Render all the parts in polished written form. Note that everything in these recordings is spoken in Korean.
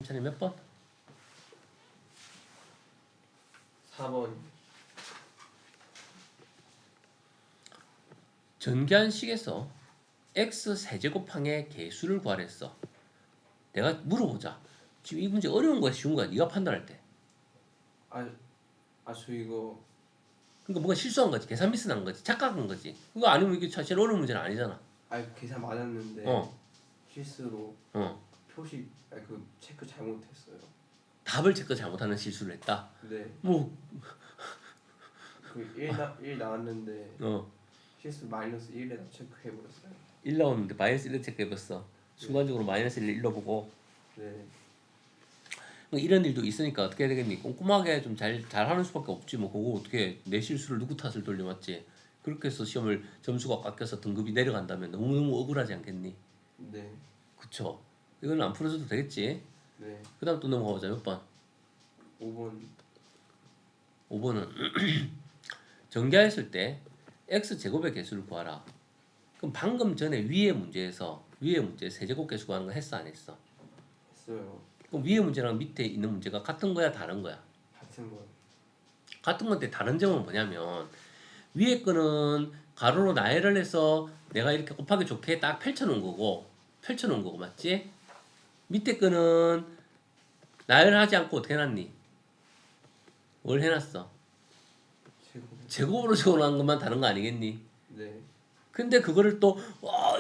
차례 몇 번? 4번. 전기한식에서 x 세제곱항의 개수를 구하랬어. 내가 물어보자. 지금 이 문제 어려운 거야, 쉬운 거야? 네가 판단할 때. 저 이거 그러니까 뭔가 실수한 거지. 계산 미스 난 거지. 착각한 거지. 그거 아니면 이게 사실 어려운 문제는 아니잖아. 계산 맞았는데 어. 실수로 표시 그 체크 잘못했어요. 답을 체크 잘못하는 실수를 했다. 네. 뭐 그 1 나왔는데 실수 마이너스 1에다 체크해버렸어요. 1 나오는데 마이너스 1을 체크해봤어. 순간적으로 마이너스 1을 1로 보고. 네. 이런 일도 있으니까 어떻게 해야 되겠니? 꼼꼼하게 좀 잘하는 수밖에 없지. 뭐 그거 어떻게 내 실수를 누구 탓을 돌려맞지? 그렇게 해서 시험을 점수가 깎여서 등급이 내려간다면 너무너무 억울하지 않겠니? 네. 그쵸? 이건 안 풀어줘도 되겠지? 네. 그 다음 또 넘어가보자. 몇 번? 5번. 5번은 전개했을 때 x제곱의 개수를 구하라. 그럼 방금 전에 위의 문제 세제곱 개수 구하는 거 했어 안 했어? 했어요. 그럼 위의 문제랑 밑에 있는 문제가 같은 거야 다른 거야? 같은 거. 같은 건데 다른 점은 뭐냐면 위에 거는 가로로 나열을 해서 내가 이렇게 곱하기 좋게 딱 펼쳐놓은 거고 맞지? 밑에 거는 나열하지 않고 어떻게 해놨니? 뭘 해놨어? 제곱으로 적어놓은 것만 다른 거 아니겠니? 네. 근데 그거를 또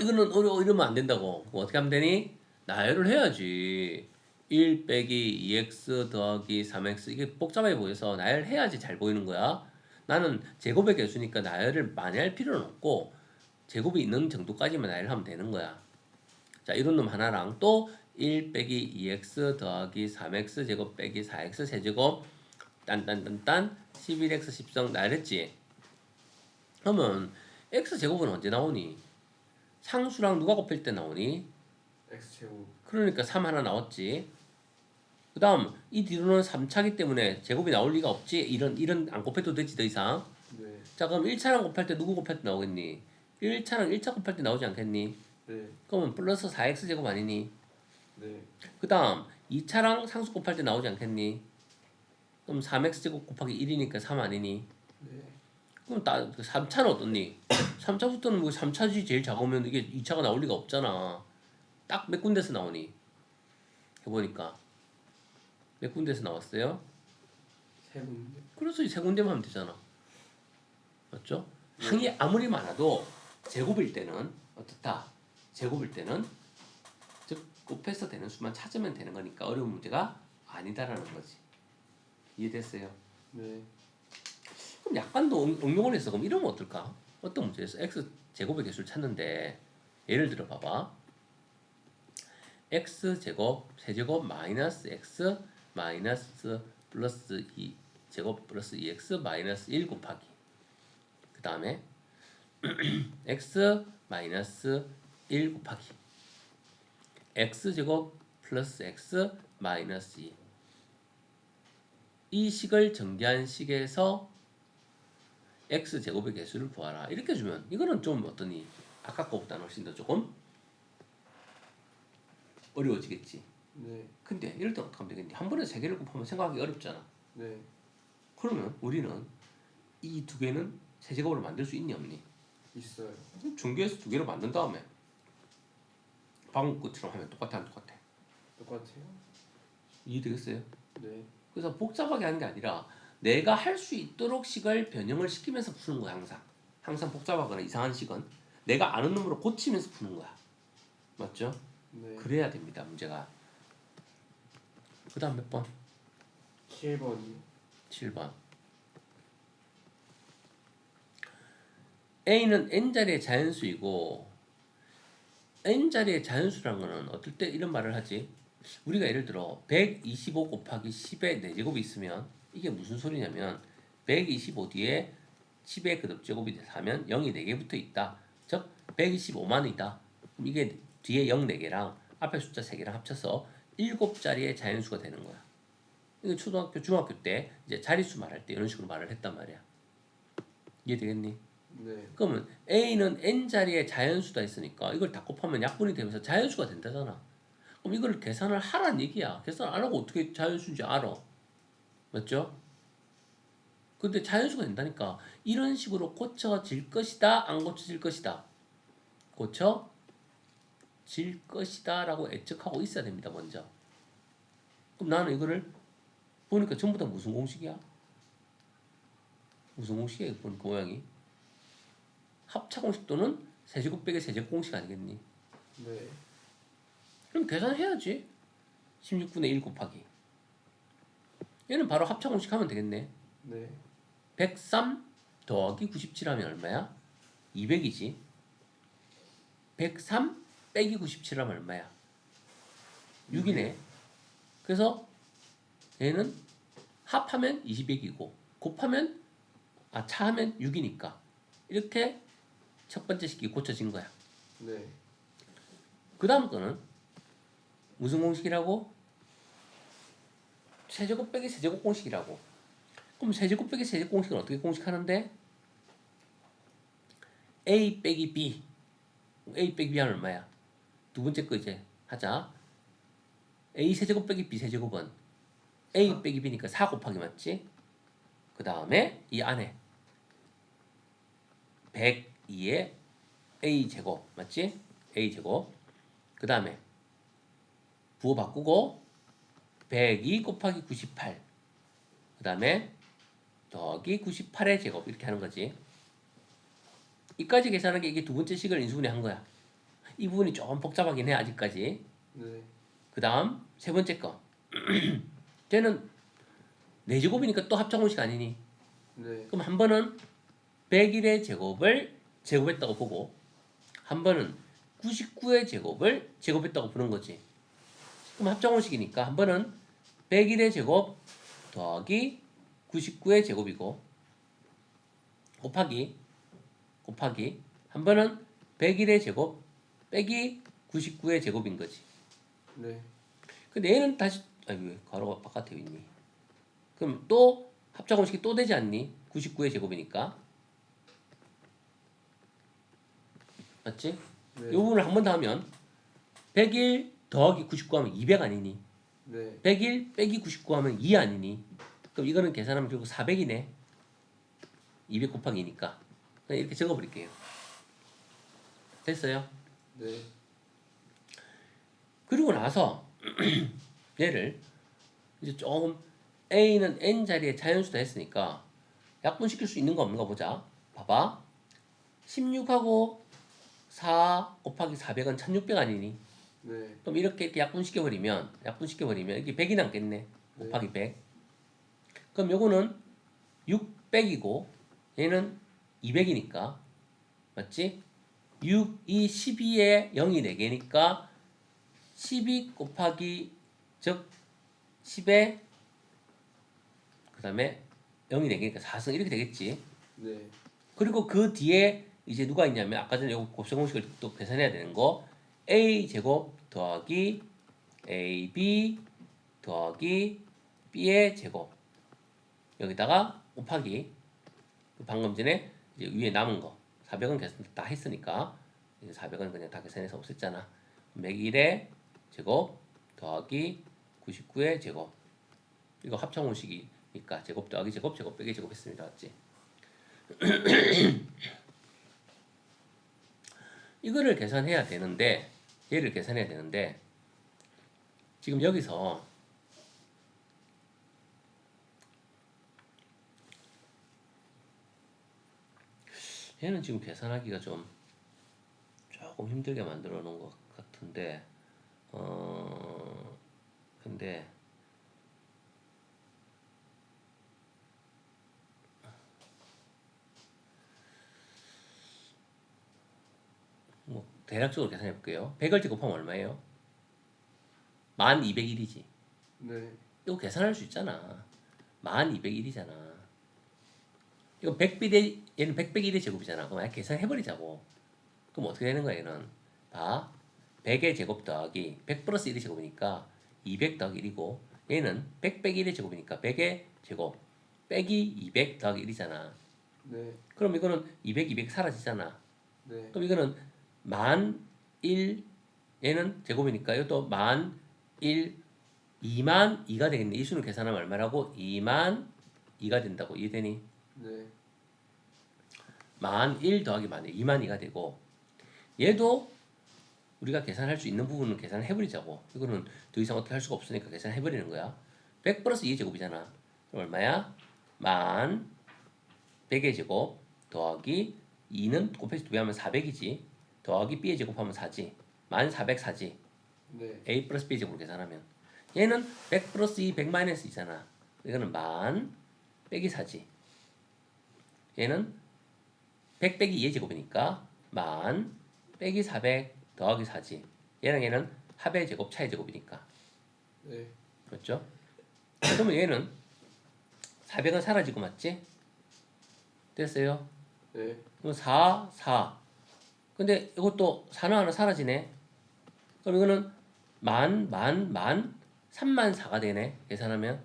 이거는 어려워 이러면 안 된다고. 그럼 어떻게 하면 되니? 나열을 해야지. 1 빼기 2x 더하기 3x 이게 복잡해 보여서 나열해야지 잘 보이는 거야. 나는 제곱의 개수니까 나열을 많이 할 필요는 없고 제곱이 있는 정도까지만 나열하면 되는 거야. 자, 이런 놈 하나랑 또 1 빼기 2x 더하기 3x 제곱 빼기 4x 세제곱 딴딴딴딴 11x 10성 나열했지. 그러면 x제곱은 언제 나오니? 상수랑 누가 곱할 때 나오니? x제곱. 그러니까 3 하나 나왔지. 그 다음 이 뒤로는 3차기 때문에 제곱이 나올 리가 없지. 이런 안 곱해도 되지 더 이상. 네. 자, 그럼 1차랑 곱할 때 누구 곱할 때 나오겠니? 1차랑 1차 곱할 때 나오지 않겠니? 네. 그러면 플러스 4x제곱 아니니? 네. 그 다음 2차랑 상수 곱할 때 나오지 않겠니? 그럼 3x제곱 곱하기 1이니까 3 아니니? 네. 그럼 3차는 어떻니? 3차부터는 뭐 3차지 제일 작으면 이게 2차가 나올 리가 없잖아. 딱 몇 군데서 나오니? 해보니까 몇 군데서 나왔어요? 세 군데. 그래서 이 세 군데만 하면 되잖아. 맞죠? 항이 아무리 많아도 제곱일 때는 어떻다? 제곱일 때는 즉 곱해서 되는 수만 찾으면 되는 거니까 어려운 문제가 아니다라는 거지. 이해됐어요? 네. 그럼 약간 더 응용을 해서 그럼 이러면 어떨까? 어떤 문제에서 x 제곱의 개수를 찾는데 예를 들어 봐봐. x 제곱 세제곱 마이너스 x 마이너스 플러스 2 제곱 플러스 2x 마이너스 1 곱하기 그 다음에 x 마이너스 1 곱하기 x 제곱 플러스 x 마이너스 2 이 식을 전개한 식에서 x 제곱의 개수를 구하라 이렇게 주면 이거는 좀 어떠니? 아까 거보다는 훨씬 더 조금 어려워지겠지. 네. 근데 이럴 때 어떻게 하면 되겠니? 한 번에 세 개를 곱하면 생각하기 어렵잖아. 네. 그러면 우리는 이 두 개는 세제곱으로 만들 수 있니 없니? 있어요. 전개해서 두 개로 만든 다음에 방금 것처럼 하면 똑같아 안 똑같아? 똑같아요. 이해되겠어요? 네. 그래서 복잡하게 하는 게 아니라 내가 할 수 있도록 식을 변형을 시키면서 푸는 거야 항상. 항상 복잡하거나 이상한 식은 내가 아는 놈으로 고치면서 푸는 거야. 맞죠? 네. 그래야 됩니다 문제가. 그 다음 몇 번? 7번이요. 7번. A는 n자리의 자연수이고 n자리의 자연수라는 거는 어떨 때 이런 말을 하지? 우리가 예를 들어 125 곱하기 10의 4제곱이 있으면 이게 무슨 소리냐면 125 뒤에 10의 그듭제곱이 돼서 하면 0이 4개 붙어 있다. 즉 125만이다. 그럼 이게 뒤에 0 4개랑 앞에 숫자 3개랑 합쳐서 7자리의 자연수가 되는 거야. 이거 초등학교, 중학교 때 이제 자릿수 말할 때 이런 식으로 말을 했단 말이야. 이해되겠니? 네. 그러면 A는 n자리의 자연수다 했으니까 이걸 다 곱하면 약분이 되면서 자연수가 된다잖아. 그럼 이걸 계산을 하라는 얘기야. 계산 안 하고 어떻게 자연수인지 알아. 맞죠? 근데 자연수가 된다니까. 이런 식으로 고쳐질 것이다, 안 고쳐질 것이다. 고쳐질 것이다 라고 예측하고 있어야 됩니다, 먼저. 그럼 나는 이거를 보니까 전부 다 무슨 공식이야? 무슨 공식이야, 보니까 모양이? 합차공식 또는 세제곱 빼기 세제곱 공식 아니겠니? 네. 그럼 계산해야지. 16분의 1 곱하기. 얘는 바로 합차공식 하면 되겠네. 네. 103 더하기 97 하면 얼마야? 200이지. 103 빼기 97 하면 얼마야? 6이네. 그래서 얘는 합하면 200이고 곱하면 차하면 6이니까 이렇게 첫 번째 식이 고쳐진 거야. 네. 그 다음 거는 무슨 공식이라고? 세제곱 빼기 세제곱 공식이라고. 그럼 세제곱 빼기 세제곱 공식은 어떻게 공식하는데? A 빼기 B. A 빼기 B 하면 얼마야? 두 번째 거 이제 하자. A 세제곱 빼기 B 세제곱은 A 빼기 B니까 4 곱하기 맞지? 그 다음에 이 안에 102에 A 제곱 맞지? A 제곱. 그 다음에 부호 바꾸고 102 곱하기 98. 그 다음에 더하기 98의 제곱 이렇게 하는 거지. 이까지 계산한 게 이게 두 번째 식을 인수분해 한 거야. 이 부분이 조금 복잡하긴 해 아직까지. 네. 그 다음 세 번째 거. 쟤는 4제곱이니까 또 합차공식 아니니? 네. 그럼 한 번은 101의 제곱을 제곱했다고 보고 한 번은 99의 제곱을 제곱했다고 보는 거지. 그럼 합차공식이니까 한 번은 101의 제곱 더하기 99의 제곱이고 곱하기 한 번은 101의 제곱 빼기 99의 제곱인 거지. 네. 근데 얘는 다시 왜 가로가 바깥에 있니? 그럼 또 합차공식이 또 되지 않니? 99의 제곱이니까. 맞지? 네. 이 부분을 한 번 더 하면 101 더하기 99 하면 200 아니니? 네. 101 빼기 99 하면 2 아니니? 그럼 이거는 계산하면 결국 400이네. 200 곱하기니까. 그냥 이렇게 적어버릴게요. 됐어요? 네. 그리고 나서 얘를 이제 조금 A는 N 자리에 자연수다 했으니까 약분시킬 수 있는 거 없는가 보자. 봐봐. 16하고 4 곱하기 400은 1600 아니니? 네. 그럼 이렇게 약분시켜버리면 이게 100이 남겠네. 네. 곱하기 100. 그럼 요거는 600이고 얘는 200이니까 맞지? 6, 2, 12에 0이 4개니까 12 곱하기 즉 10에 그 다음에 0이 4개니까 4승 이렇게 되겠지. 네. 그리고 그 뒤에 이제 누가 있냐면 아까 전에 요거 곱셈 공식을 또 계산해야 되는 거 a 제곱 더하기 ab 더하기 b의 제곱 여기다가 곱하기 방금 전에 이제 위에 남은 거 400은 계산 다 했으니까 이제 400은 그냥 다 계산해서 없앴잖아. 101의 제곱 더하기 99의 제곱 이거 합창공식이니까 제곱 더하기 제곱 제곱 빼기 제곱 했습니다. 맞지? 이거를 계산해야 되는데 얘를 계산해야 되는데 지금 여기서 얘는 지금 계산하기가 좀 조금 힘들게 만들어 놓은 것 같은데 근데 뭐 대략적으로 계산해 볼게요. 100을 제곱하면 얼마예요? 1201이지. 네. 이거 계산할 수 있잖아. 1201이잖아. 이거 100비 대 얘는 100 빼기 1의 제곱이잖아. 그럼 아예 계산해버리자고. 그럼 어떻게 되는 거야 얘는? 봐. 100의 제곱 더하기 100 플러스 1의 제곱이니까 200 더하기 1이고 얘는 100 빼기 1의 제곱이니까 100의 제곱 빼기 200 더하기 1이잖아. 네. 그럼 이거는 200, 200 사라지잖아. 네. 그럼 이거는 1001 얘는 제곱이니까 이것도 만 1, 2만 2가 되겠네. 이 수는 계산하면 얼마라고? 2만 2가 된다고. 이해되니? 네. 만 1 더하기 만 1, 2만 2가 되고 얘도 우리가 계산할 수 있는 부분은 계산을 해버리자고. 이거는 더 이상 어떻게 할 수가 없으니까 계산해버리는 거야. 100 플러스 2의 제곱이잖아. 그럼 얼마야? 만 100의 제곱 더하기 2는 곱해서 2배 하면 400이지. 더하기 b의 제곱하면 4지. 만 404지. 네. a 플러스 b의 제곱으로 계산하면 얘는 100 플러스 2, 100 마이너스 2잖아. 이거는 만 빼기 4지. 얘는 100 빼기 2의 제곱이니까 만 빼기 400 더하기 4지. 얘는 합의 제곱, 차의 제곱이니까. 네. 그렇죠? 그러면 얘는 400은 사라지고 맞지? 됐어요? 네. 그럼 4, 4. 근데 이것도 4는 하나 사라지네. 그럼 이거는 만 3만 4가 되네. 계산하면.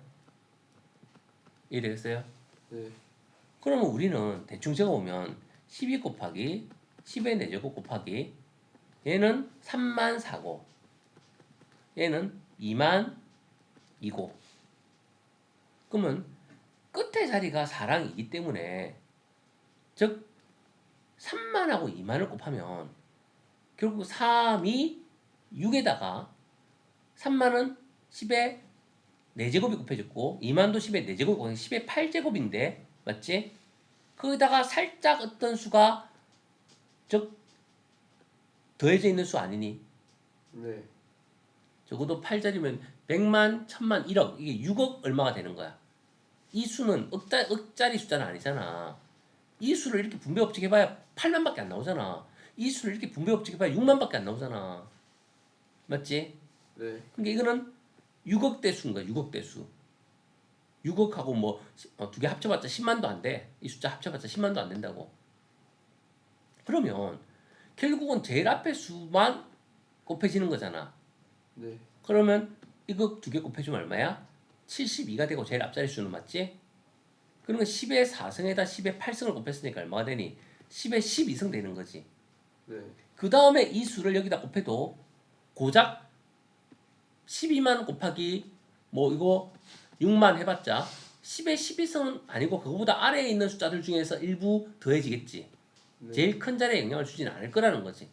이해되겠어요? 네. 그러면 우리는 대충 적어보면 12 곱하기 10의 4제곱 곱하기 얘는 3만 4고 얘는 2만 2고 그러면 끝에 자리가 4랑 2기 때문에 즉 3만하고 2만을 곱하면 결국 3이 6에다가 3만은 10의 4제곱이 곱해졌고 2만도 10의 4제곱이 곱해서 10의 8제곱인데 맞지? 거기다가 살짝 어떤 수가 즉 더해져 있는 수 아니니? 네. 적어도 8자리면 100만, 1000만, 1억 이게 6억 얼마가 되는 거야. 이 수는 억짜리 숫자는 아니잖아. 이 수를 이렇게 분배법칙 해봐야 8만밖에 안 나오잖아. 이 수를 이렇게 분배법칙 해봐야 6만밖에 안 나오잖아. 맞지? 네. 그러니까 이거는 6억 대수인 거야. 6억 대수. 6억하고 뭐 두 개 합쳐봤자 10만도 안 돼. 이 숫자 합쳐봤자 10만도 안 된다고. 그러면 결국은 제일 앞에 수만 곱해지는 거잖아. 네. 그러면 이거 두 개 곱해주면 얼마야? 72가 되고 제일 앞자리 수는 맞지? 그러면 10의 4승에다 10의 8승을 곱했으니까 얼마가 되니? 10의 12승 되는 거지. 네. 그 다음에 이 수를 여기다 곱해도 고작 12만 곱하기 뭐 이거 6만 해봤자 10의 12승은 아니고 그거보다 아래에 있는 숫자들 중에서 일부 더해지겠지. 네. 제일 큰 자리에 영향을 주지는 않을 거라는 거지.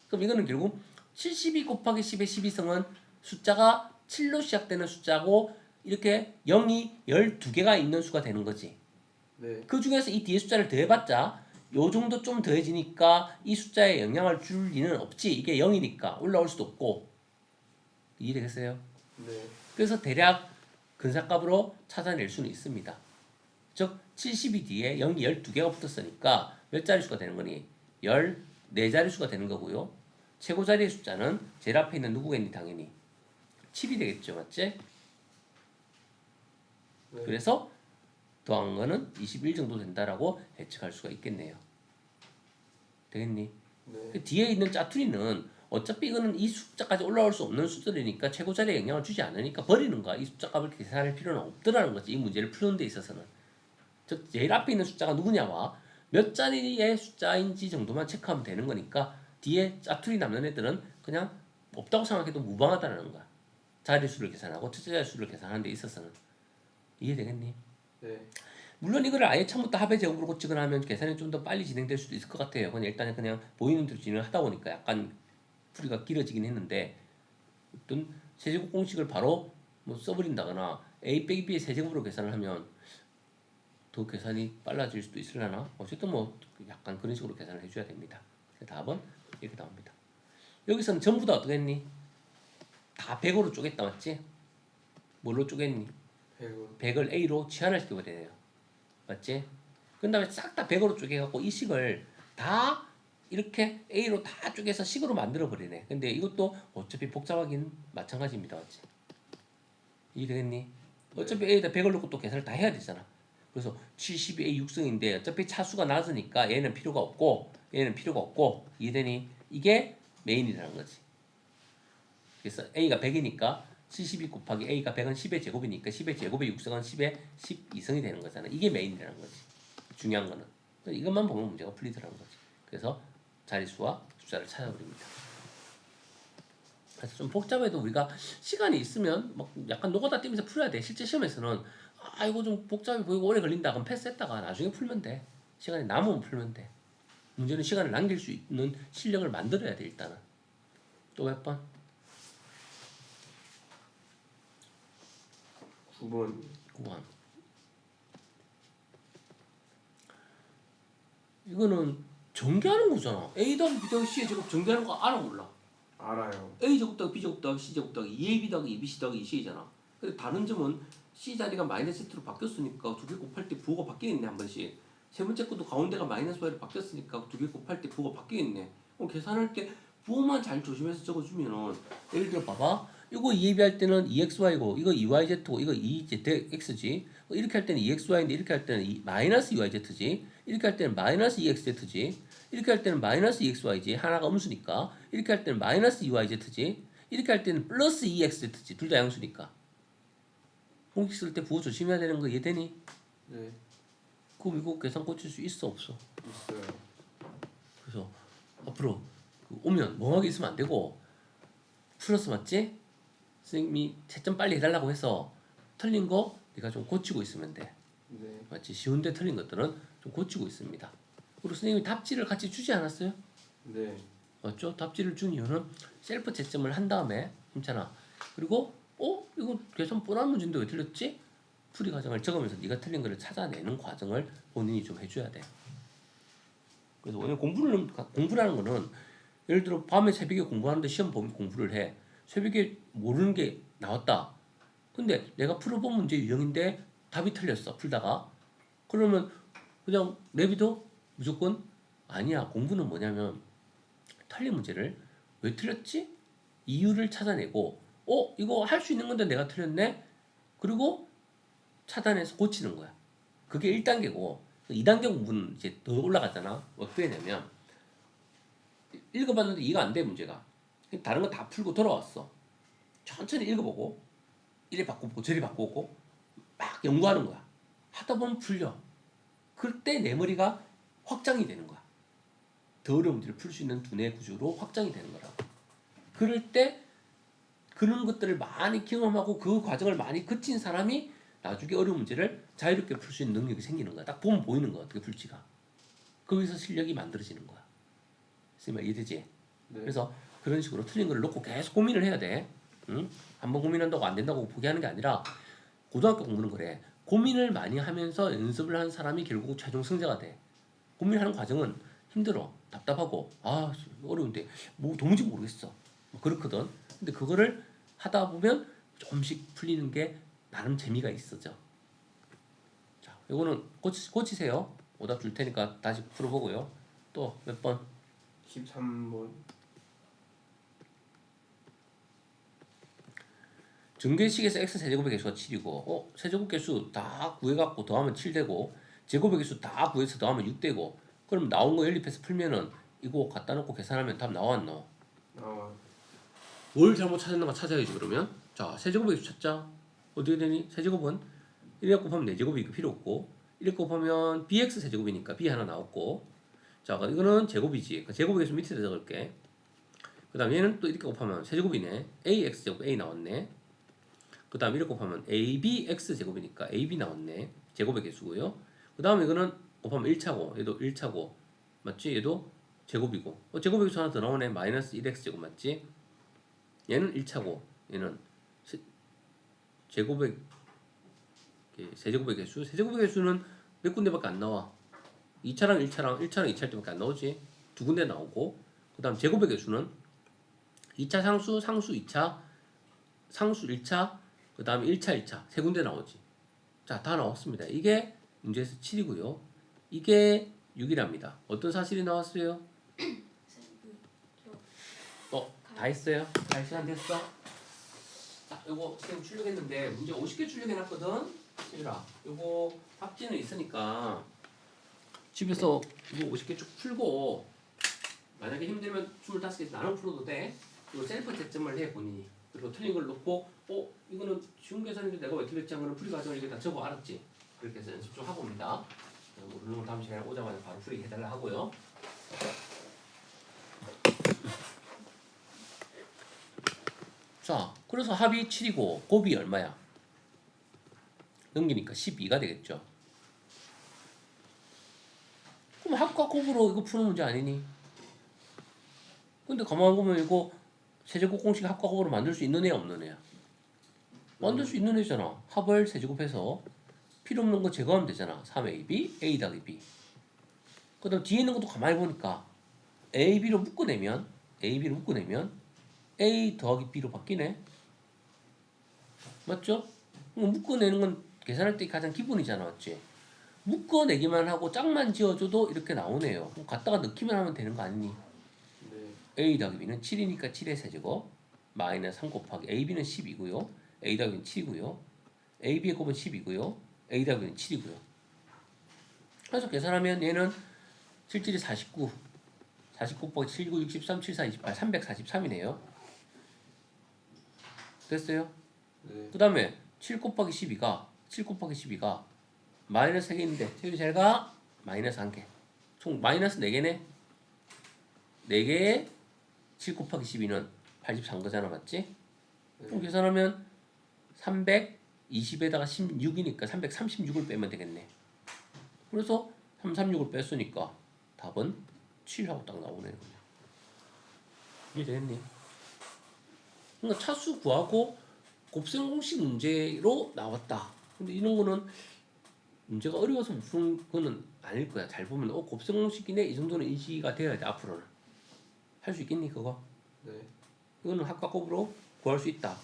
그럼 이거는 결국 72 곱하기 10의 12승은 숫자가 7로 시작되는 숫자고 이렇게 0이 12개가 있는 수가 되는 거지. 네. 그 중에서 이 뒤에 숫자를 더해봤자 요 정도 좀 더해지니까 이 숫자에 영향을 줄 리는 없지. 이게 0이니까 올라올 수도 없고. 이해되겠어요? 네. 그래서 대략 근사값으로 찾아낼 수는 있습니다. 즉 72 뒤에 0이 12개가 붙었으니까 몇 자릿수가 되는 거니? 14자릿수가 되는 거고요. 최고 자리의 숫자는 제일 앞에 있는 누구겠니? 당연히 7이 되겠죠. 맞지? 네. 그래서 더한 거는 21 정도 된다라고 예측할 수가 있겠네요. 되겠니? 네. 그 뒤에 있는 짜투리는 어차피 이거는 이 숫자까지 올라올 수 없는 수들이니까 최고 자리에 영향을 주지 않으니까 버리는 거야. 이 숫자 값을 계산할 필요는 없더라는 거지. 이 문제를 푸는 데 있어서는. 즉 제일 앞에 있는 숫자가 누구냐와 몇 자리의 숫자인지 정도만 체크하면 되는 거니까 뒤에 짜투리 남는 애들은 그냥 없다고 생각해도 무방하다는 거야. 자리수를 계산하고 첫째 자리수를 계산하는 데 있어서는. 이해되겠니? 네. 물론 이거를 아예 처음부터 합의 제곱으로 고치거나 하면 계산이 좀 더 빨리 진행될 수도 있을 것 같아요. 그냥 일단 그냥 보이는 대로 진행을 하다 보니까 약간 풀이가 길어지긴 했는데 어떤 세제곱 공식을 바로 뭐 써버린다거나 a 빼기 b의 세제곱으로 계산을 하면 더 계산이 빨라질 수도 있으려나? 어쨌든 뭐 약간 그런 식으로 계산을 해줘야 됩니다. 답은 이렇게 나옵니다. 여기서는 전부 다 어떻게 했니? 다 100으로 쪼갰다 맞지? 뭘로 쪼갰니? 100으로. 100을 a로 치환을 시켜버려야 돼요. 맞지? 그 다음에 싹 다 100으로 쪼개갖고 이 식을 다 이렇게 A로 다 쪼개서 식으로 만들어 버리네. 근데 이것도 어차피 복잡하긴 마찬가지입니다. 맞지? 이해되겠니? 어차피 A에다 100을 넣고 또 계산을 다 해야 되잖아. 그래서 72A 6승인데 어차피 차수가 낮으니까 얘는 필요가 없고 얘는 필요가 없고 이해되니? 이게 메인이라는 거지. 그래서 A가 100이니까 72 곱하기 A가 100은 10의 제곱이니까 10의 제곱의 6승은 10의 12승이 되는 거잖아. 이게 메인이라는 거지. 중요한 거는. 이것만 보면 문제가 풀리더라는 거지. 그래서 자릿수와 숫자를 찾아버립니다. 그래서 좀 복잡해도 우리가 시간이 있으면 막 약간 노가다 뛰면서 풀어야 돼. 실제 시험에서는 아 이거 좀 복잡해 보이고 오래 걸린다 그럼 패스했다가 나중에 풀면 돼. 시간이 남으면 풀면 돼. 문제는 시간을 남길 수 있는 실력을 만들어야 돼 일단은. 또 몇 번? 9번. 9번. 이거는 전개하는 거잖아. A 더하기 B 더하기 C의 제곱 전개하는 거 알아 몰라? 알아요. A 제곱 더하기 B 제곱 더하기 C 제곱 더하기 2AB 더하기 2BC 더하기 2C잖아. 근데 다른 점은 C 자리가 마이너스 Z로 바뀌었으니까 두 개 곱할 때 부호가 바뀌겠네 한 번씩. 세 번째 것도 가운데가 마이너스 Y로 바뀌었으니까 두 개 곱할 때 부호가 바뀌겠네. 그럼 계산할 때 부호만 잘 조심해서 적어주면은 예를 들어 봐봐. 이거 2AB 할 때는 2XY고 이거 2YZ고 이거 2ZX지. 이렇게 할 때는 2XY인데 이렇게 할 때는 마이너스 2YZ지. 이렇게 할 때는 마이너스 2XZ지. 이렇게 할 때는 마이너스 2XY지. 하나가 음수니까. 이렇게 할 때는 마이너스 2YZ지. 이렇게 할 때는 플러스 2XZ지. 둘 다 양수니까. 공식 쓸 때 부호 조심해야 되는 거 이해되니? 네. 그럼 이거 계산 고칠 수 있어 없어? 있어요. 그래서 앞으로 오면 멍하게 있으면 안 되고 플러스 맞지? 선생님이 채점 빨리 해달라고 해서 틀린 거 네가 좀 고치고 있으면 돼. 네. 맞지? 쉬운데 틀린 것들은 좀 고치고 있습니다. 그리고 선생님이 답지를 같이 주지 않았어요? 네. 맞죠? 답지를 준 이유는 셀프 채점을 한 다음에 괜찮아. 그리고 이거 계산 뻔한 문제인데 왜 틀렸지? 풀이 과정을 적으면서 네가 틀린 거를 찾아내는 과정을 본인이 좀 해줘야 돼. 그래서 오늘 공부라는 거는 예를 들어 밤에 새벽에 공부하는데 시험 보면 공부를 해. 새벽에 모르는 게 나왔다. 근데 내가 풀어본 문제 유형인데 답이 틀렸어. 풀다가. 그러면 그냥 내비도 무조건 아니야. 공부는 뭐냐면 틀린 문제를 왜 틀렸지? 이유를 찾아내고 이거 할 수 있는 건데 내가 틀렸네? 그리고 차단해서 고치는 거야. 그게 1단계고 2단계 공부는 이제 더 올라갔잖아. 어떻게 되냐면 읽어봤는데 이해가 안 돼 문제가. 다른 거 다 풀고 돌아왔어. 천천히 읽어보고 이리 바꾸고 저리 바꾸고 막 연구하는 거야. 하다 보면 풀려. 그때 내 머리가 확장이 되는 거야. 더 어려운 문제를 풀 수 있는 두뇌 구조로 확장이 되는 거라고. 그럴 때 그런 것들을 많이 경험하고 그 과정을 많이 거친 사람이 나중에 어려운 문제를 자유롭게 풀 수 있는 능력이 생기는 거야. 딱 보면 보이는 거야. 어떻게 풀지가. 거기서 실력이 만들어지는 거야. 선생님 이해되지? 네. 그래서 그런 식으로 틀린 걸 놓고 계속 고민을 해야 돼. 응? 한번 고민한다고 안 된다고 포기하는 게 아니라 고등학교 공부는 그래. 고민을 많이 하면서 연습을 하는 사람이 결국 최종 승자가 돼. 고민하는 과정은 힘들어. 답답하고 어려운데 뭐 도무지 모르겠어. 뭐 그렇거든. 근데 그거를 하다 보면 조금씩 풀리는 게 나름 재미가 있어져. 자, 이거는 고치세요. 오답 줄 테니까 다시 풀어보고요. 또 몇 번? 13번. 전개식에서 x 세제곱의 개수가 7이고 세제곱 개수 다 구해갖고 더하면 7되고 제곱의 개수 다 구해서 더하면 6되고 그럼 나온 거 연립해서 풀면은 이거 갖다 놓고 계산하면 답 나와 안 나와? 나와. 뭘 잘못 찾았는가 찾아야지 그러면. 자, 세제곱의 개수 찾자. 어떻게 되니? 세제곱은 1 곱하면 4제곱이 필요 없고 1 곱하면 bx 세제곱이니까 b 하나 나왔고 자, 이거는 제곱이지. 제곱의 개수 밑에다 적을게. 그 다음 얘는 또 이렇게 곱하면 세제곱이네. ax 제곱 a 나왔네. 그 다음 이렇게 곱하면 abx 제곱이니까 ab 나왔네. 제곱의 개수고요. 그 다음 이거는 곱하면 1차고 얘도 1차고 맞지? 얘도 제곱이고 제곱의 개수 하나 더 나오네. 마이너스 1x 제곱 맞지? 얘는 1차고 얘는 제곱의 세제곱의 개수. 세제곱의 개수는 몇 군데밖에 안 나와. 2차랑 1차랑 1차랑 2차일 때밖에 안 나오지. 두 군데 나오고 그 다음 제곱의 개수는 2차 상수, 상수 2차, 상수 1차, 그 다음에 1차, 2차 세 군데 나오지. 자, 다 나왔습니다. 이게 문제에서 7이고요. 이게 6이랍니다. 어떤 사실이 나왔어요? 다 했어요? 다 할 시간 됐어? 자, 요거 선생님 출력했는데 문제 50개 출력해놨거든? 얘들아, 요거 답지는 있으니까 집에서 이거 50개 쭉 풀고 만약에 힘들면 25개 나눠 풀어도 돼. 그리고 셀프 채점을 해 본인이. 그리고 틀린 걸 놓고 이거는 쉬운 계산인데 내가 왜 틀렸지 하면 풀이 과정을 이렇게 다 적어 알았지? 그렇게 해서 연습 좀 하고 옵니다. 모르는 걸 다음 시간에 오자마자 바로 풀이 해달라 하고요. 자, 그래서 합이 7이고 곱이 얼마야? 넘기니까 12가 되겠죠. 그럼 합과 곱으로 이거 푸는 문제 아니니? 근데 가만 보면 이거 세제곱 공식 합과 곱으로 만들 수 있는 애야 없는 애야? 만들 수 있는 애잖아. 합을 세제곱해서 필요 없는 거 제거하면 되잖아. 3ab, a 더하기 b. 그 다음 뒤에 있는 것도 가만히 보니까 ab로 묶어내면 a 더하기 b로 바뀌네. 맞죠? 묶어내는 건 계산할 때 가장 기본이잖아. 맞지? 묶어내기만 하고 짝만 지어줘도 이렇게 나오네요. 그럼 갖다가 넣기만 하면 되는 거 아니니? 네. a 더하기 b는 7이니까 7의 세제곱 마이너스 3 곱하기 ab는 10이고요. a 더하기 b는 7이고요. ab의 곱은 10이고요. a 더하기 b는 7이고요. 그래서 계산하면 얘는 7, 7이 49 곱하기 7, 9, 63, 7, 4, 28 343이네요. 됐어요? 네. 그 다음에 7 곱하기 12가 마이너스 3개 있는데 세율이 잘 가? 마이너스 1개. 총 마이너스 4개네. 4개에 7 곱하기 12는 83거잖아. 맞지? 그럼 네. 계산하면 320에다가 16이니까 336을 빼면 되겠네. 그래서 336을 뺐으니까 답은 7하고 딱 나오네요. 이해되겠니? 그러니까 차수 구하고 곱셈 공식 문제로 나왔다. 근데 이런 거는 문제가 어려워서 못 푸는 거는 아닐 거야. 잘 보면 곱셈 공식이네 이 정도는 인지가 돼야 돼. 앞으로는 할 수 있겠니 그거? 네. 이거는 합과 곱으로 구할 수 있다.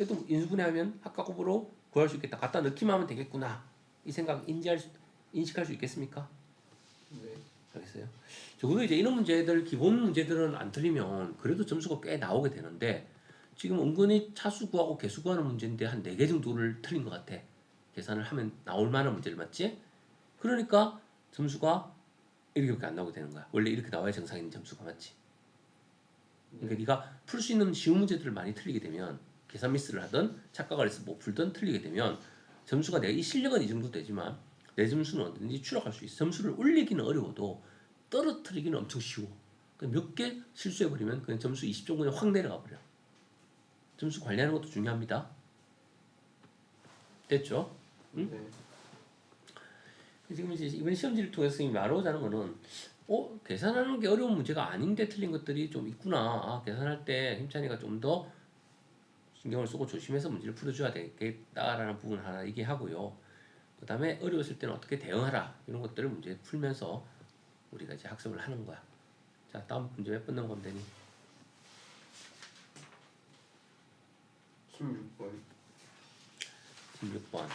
또 인수분해하면 합과 곱으로 구할 수 있겠다. 갖다 넣기만 하면 되겠구나. 이 생각 인식할 수 있겠습니까? 네. 알겠어요? 적어도 이제 이런 문제들 기본 문제들은 안 틀리면 그래도 점수가 꽤 나오게 되는데 지금 은근히 차수 구하고 개수 구하는 문제인데 한 4개 정도를 틀린 것 같아. 계산을 하면 나올 만한 문제를 맞지? 그러니까 점수가 이렇게밖에 안 나오게 되는 거야. 원래 이렇게 나와야 정상인 점수가 맞지? 그러니까 네가 풀 수 있는 쉬운 문제들을 많이 틀리게 되면 계산 미스를 하든 착각을 해서 못 풀든 틀리게 되면 점수가 내 이 실력은 이 정도 되지만 내 점수는 언제든지 추락할 수 있어. 점수를 올리기는 어려워도 떨어뜨리기는 엄청 쉬워. 몇 개 실수해버리면 그냥 점수 20점 그냥 확 내려가 버려. 점수 관리하는 것도 중요합니다. 됐죠? 응? 네. 지금 이제 이번 시험지를 통해서 선생님이 말하고자 하는 거는 계산하는 게 어려운 문제가 아닌데 틀린 것들이 좀 있구나. 계산할 때 힘찬이가 좀 더 신경을 쓰고 조심해서 문제를 풀어줘야 되겠다라는 부분을 하나 얘기하고요. 그 다음에 어려웠을 때는 어떻게 대응하라 이런 것들을 문제 풀면서 우리가 이제 학습을 하는 거야. 자, 다음 문제 몇 번 넘어가면 되니? 16번. 16번.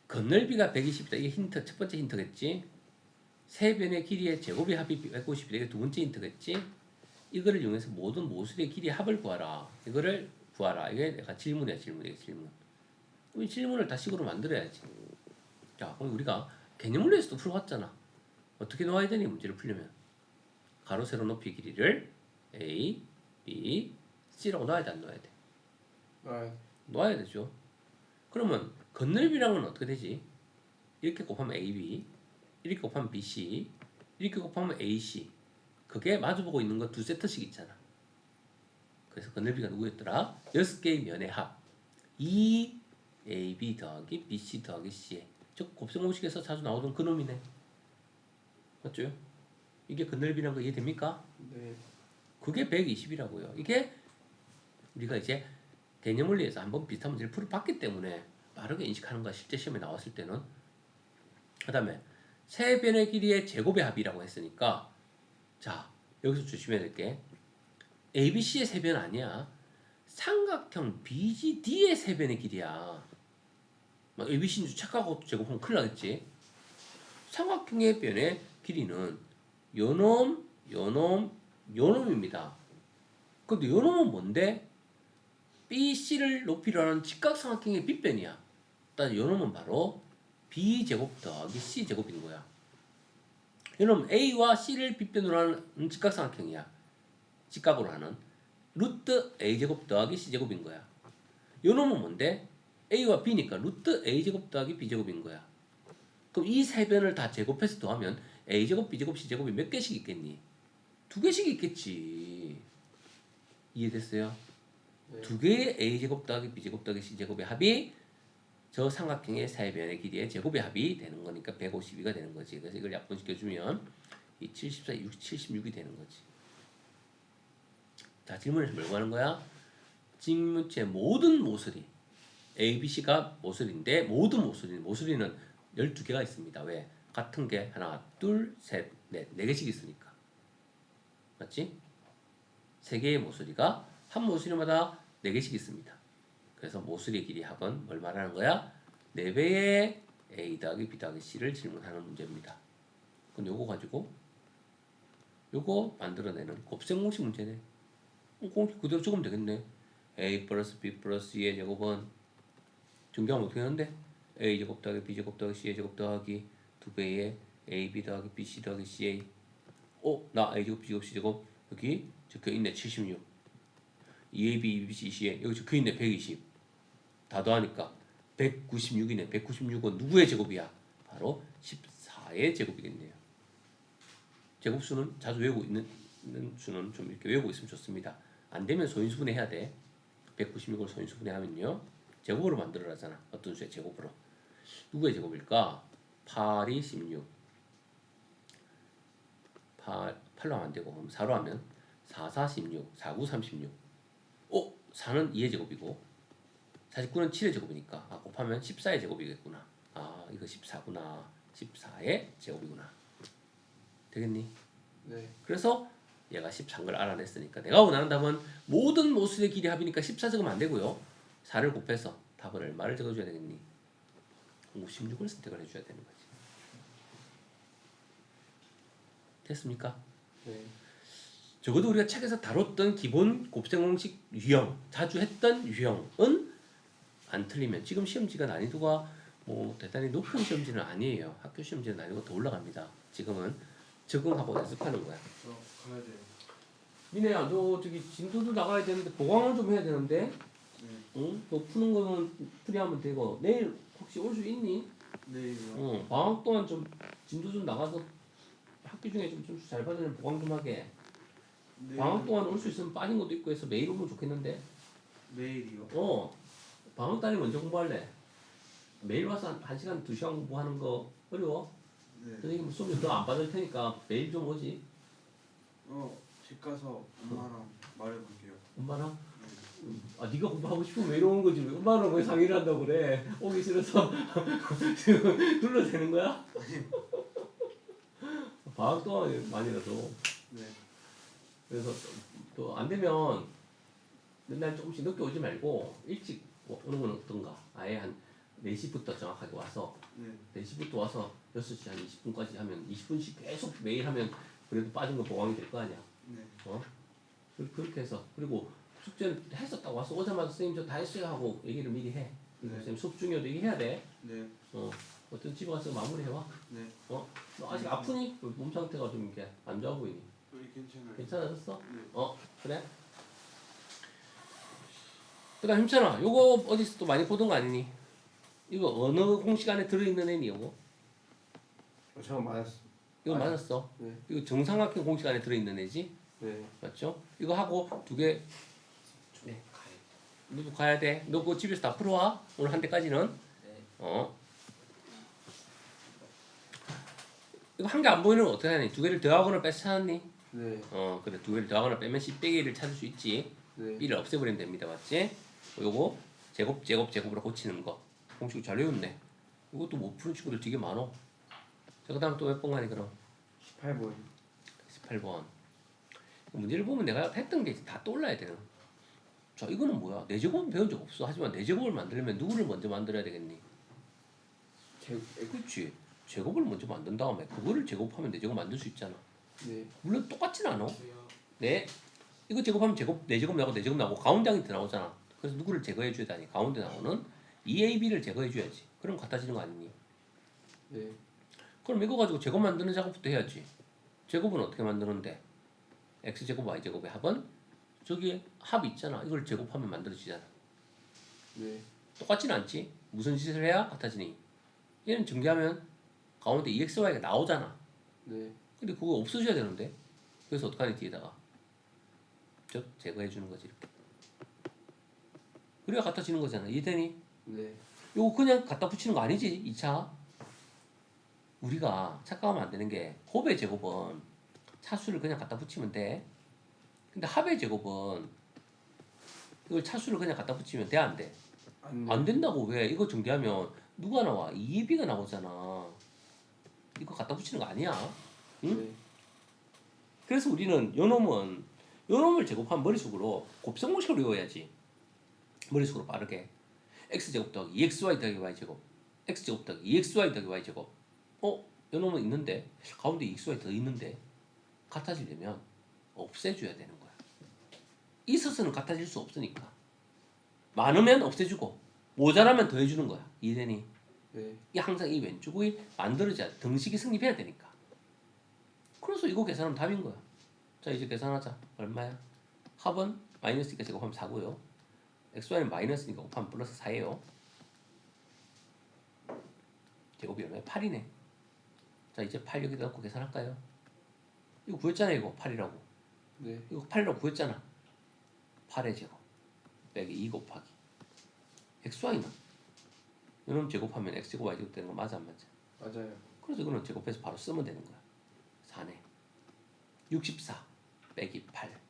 건널비가 120이다. 이게 힌트, 첫 번째 힌트겠지? 세 변의 길이의 제곱의 합이 150이다. 이게 두 번째 힌트겠지? 이거를 이용해서 모든 모술의 길이 합을 구하라. 이거를 구하라. 이게 내가 질문이야, 질문. 이 질문을 다 식으로 만들어야지. 자, 그럼 우리가 개념문에서도 풀어봤잖아. 어떻게 놓아야 되니, 문제를 풀려면? 가로, 세로, 높이 길이를 A, B, C라고 놔야 돼, 안 놔야 돼? 아, 놔야 되죠. 그러면 건널비란 건 어떻게 되지? 이렇게 곱하면 AB, 이렇게 곱하면 BC, 이렇게 곱하면 AC. 그게 마주보고 있는 거 두 세트씩 있잖아. 그래서 건널비가 누구였더라? 6개의 면의 합. 2AB 더하기 BC 더하기 C. 즉 곱셈 공식에서 자주 나오던 그놈이네. 맞죠? 이게 건널비란 거 이해됩니까? 네. 그게 120이라고요. 이게 우리가 이제 개념 원리에서 한번 비슷한 문제를 풀어봤기 때문에 빠르게 인식하는 거야. 실제 시험에 나왔을 때는. 그 다음에 세 변의 길이의 제곱의 합이라고 했으니까 자, 여기서 조심해야 될 게 ABC의 세 변 아니야. 삼각형 BGD의 세 변의 길이야. 막 ABC인 줄 착각하고 제곱하면 큰일 나겠지. 삼각형의 변의 길이는 요놈, 요놈, 요놈입니다. 근데 요놈은 뭔데? BC를 높이로 하는 직각삼각형의 빗변이야. 일단 요놈은 바로 B제곱 더하기 C제곱인 거야. 요놈 A와 C를 빗변으로 하는 직각삼각형이야. 직각으로 하는 루트 A제곱 더하기 C제곱인 거야. 요놈은 뭔데? A와 B니까 루트 A제곱 더하기 B제곱인 거야. 그럼 이 세 변을 다 제곱해서 더하면 A제곱, B제곱, C제곱이 몇 개씩 있겠니? 두 개씩 있겠지. 이해됐어요? 네. 두 개의 a제곱 더하기 b제곱 더하기 c제곱의 합이 저 삼각형의 사이변의 길이의 제곱의 합이 되는 거니까 152가 되는 거지. 그래서 이걸 약분시켜주면 이 74, 76이 되는 거지. 자, 질문에서 뭘 구하는 거야? 직무체 모든 모서리 A, B, C가 모서리인데 모든 모서리는 12개가 있습니다. 왜? 같은 게 하나, 둘, 셋, 넷, 4개씩 있으니까. 맞지? 3개의 모서리가 한 모서리마다 4개씩 있습니다. 그래서 모서리의 길이 합은 뭘 말하는 거야? 4배의 A 더하기 B 더하기 C를 질문하는 문제입니다. 그럼 요거 가지고 요거 만들어내는 곱셈 공식 문제네. 공식 그대로 적으면 되겠네. A 플러스 B 플러스 C의 제곱은 전개하면 어떻게 하는데? A 제곱 더하기 B 제곱 더하기 C의 제곱 더하기 2배의 AB 더하기 BC 더하기 CA. 나 A 제곱 B 제곱 C 제곱 여기 적혀있네. 76. 2AB, BC, CA 여기 적혀있네. 120. 다 더하니까 196이네. 196은 누구의 제곱이야? 바로 14의 제곱이겠네요. 제곱수는 자주 외우고 있는 수는 좀 이렇게 외우고 있으면 좋습니다. 안 되면 소인수분해 해야 돼. 196을 소인수분해 하면요. 제곱으로 만들어라잖아. 어떤 수의 제곱으로. 누구의 제곱일까? 8이 16. 8로 하면 안 되고, 그럼 4로 하면 4, 4, 16. 4, 9, 36. 4는 2의 제곱이고, 49는 7의 제곱이니까, 곱하면 14의 제곱이겠구나. 이거 14구나. 14의 제곱이구나. 되겠니? 네. 그래서 얘가 14인 걸 알아냈으니까 내가 원하는 답은 모든 모순의 길이 합이니까 14 적으면 안 되고요. 4를 곱해서 답을 얼마를 적어줘야 되겠니? 56을 선택을 해줘야 되는 거지. 됐습니까? 네. 적어도 우리가 책에서 다뤘던 기본 곱셈 공식 유형, 자주 했던 유형은 안 틀리면 지금 시험지가 난이도가 뭐 대단히 높은 시험지는 아니에요. 학교 시험지는 난이도가 더 올라갑니다. 지금은 적응하고 연습하는 거야. 저 가야 돼요. 민혜야, 너 저기 진도도 나가야 되는데 보강을 좀 해야 되는데, 네. 응? 너 푸는 거는 풀이하면 되고 내일 혹시 올 수 있니? 내일이요. 방학 동안 좀 진도 좀 나가서 학교 중에 좀 점수 잘 받으면 보강 좀 하게. 방학 동안 올 수 있으면 빠진 것도 있고 해서 매일 오면 좋겠는데. 내일이요. 방학 달에 먼저 공부할래. 매일 와서 1시간, 2시간 공부하는 거 어려워? 네. 선생님 수업 더안 받을 테니까 매일 좀 오지. 집 가서 엄마랑 말해볼게요. 엄마랑? 네. 네가 공부하고 싶으면 왜 이러는 거지? 왜 엄마랑 왜 상의를 한다고 그래? 오기 싫어서 둘러대는 되는 거야? 방학 동안만이라도. 네. 그래서 또 안 되면 맨날 조금씩 늦게 오지 말고 일찍 오는 건 어떤가? 아예 한 4시부터 정확하게 와서 네. 4시부터 와서 6시 한 20분까지 하면 20분씩 계속 매일 하면 그래도 빠진 거 보강이 될 거 아니야. 네. 그렇게 해서 그리고 숙제는 했었다고 와서 오자마자 선생님 저 다 했어요 하고 얘기를 미리 해. 네. 선생님 수업 중이어도 얘기해야 돼. 네. 어떤 집에 가서 마무리해와. 네. 너 아직 아프니? 몸 상태가 좀 이렇게 안 좋아 보이니? 괜찮아요. 괜찮아졌어? 네. 그래? 그다음 힘찬아, 요거 어디서 또 많이 보던 거 아니니? 이거 어느 공식 안에 들어있는 애니 이거? 저 맞았어. 이거 맞았어. 네. 이거 정삼각형 공식 안에 들어있는 애지? 네. 맞죠? 이거 하고 2개. 네, 가야 돼. 너도 가야 돼. 너 그거 집에서 다 풀어와. 오늘 한 대까지는. 네. 이거 한 개 안 보이는 건 어떻게 하니? 2개를 더하거나 빼서 찾았니? 네. 그래. 2개를 더하거나 빼면 10 빼기 1을 찾을 수 있지. 네. 1을 없애버리면 됩니다. 맞지? 요거 제곱으로 고치는 거. 공식 잘 외웠네. 이것도 못 푸는 친구들 되게 많어. 자, 그 다음 또 몇 번 가니 그럼? 18번. 18번. 문제를 보면 내가 했던 게 다 떠올라야 되는. 자, 이거는 뭐야? 4제곱은 배운 적 없어. 하지만 4제곱을 만들려면 누구를 먼저 만들어야 되겠니? 그렇지. 제곱을 먼저 만든 다음에 그거를 제곱하면 4제곱 만들 수 있잖아. 네. 물론 똑같진 않아. 네. 이거 제곱하면 4제곱 나오고 4제곱 나오고 가운데 항이 더 나오잖아. 그래서 누구를 제거해 줘야 되니? 가운데 나오는 2AB를 제거해 줘야지. 그럼 같아지는 거 아니니? 네. 그럼 이거 가지고 제곱 만드는 작업부터 해야지. 제곱은 어떻게 만드는데? x제곱 y제곱의 합은 저기에 합이 있잖아. 이걸 제곱하면 만들어지잖아. 네. 똑같진 않지? 무슨 짓을 해야 같아지니? 얘는 전개하면 가운데 2xy가 나오잖아. 네. 근데 그거 없어져야 되는데. 그래서 어떡하니 뒤에다가 즉 제거해 주는 거지 이렇게. 그래야 갖다 지는 거잖아. 이해되니? 네. 요거 그냥 갖다 붙이는 거 아니지 2차. 우리가 착각하면 안 되는 게 곱의 제곱은 차수를 그냥 갖다 붙이면 돼. 근데 합의 제곱은 이걸 차수를 그냥 갖다 붙이면 돼, 안 돼? 안 된다고. 왜? 이거 전개하면 누가 나와? 2b가 나오잖아. 이거 갖다 붙이는 거 아니야. 응? 네. 그래서 우리는 요놈을 제곱하면 머릿속으로 곱셈공식으로 외워야지. 머릿속으로 빠르게. x제곱 더하기 2xy 더하기 y제곱, x제곱 더하기 2xy 더하기 y제곱. 요놈은 있는데 가운데 2xy 더 있는데 같아지려면 없애줘야 되는 거야. 있어서는 같아질 수 없으니까. 많으면 없애주고 모자라면 더해주는 거야. 이해되니? 네. 이 항상 이 왼쪽이 만들어져야 등식이 성립해야 되니까. 그래서 이거 계산하면 답인 거야. 자, 이제 계산하자. 얼마야? 합은 마이너스니까 제곱하면 4고요. xy는 마이너스니까 곱하면 플러스 4예요. 제곱이 얼마야? 8이네. 자, 이제 8 여기다 넣고 계산할까요? 이거 구했잖아. 이거 8이라고. 네. 이거 8이라고 구했잖아. 8의 제곱 빼기 2 곱하기 xy는 이놈 제곱하면 x제곱 y제곱 되는 거 맞아 안 맞아? 맞아요. 그래서 이거는 제곱해서 바로 쓰면 되는 거야. 4네. 64 빼기 8.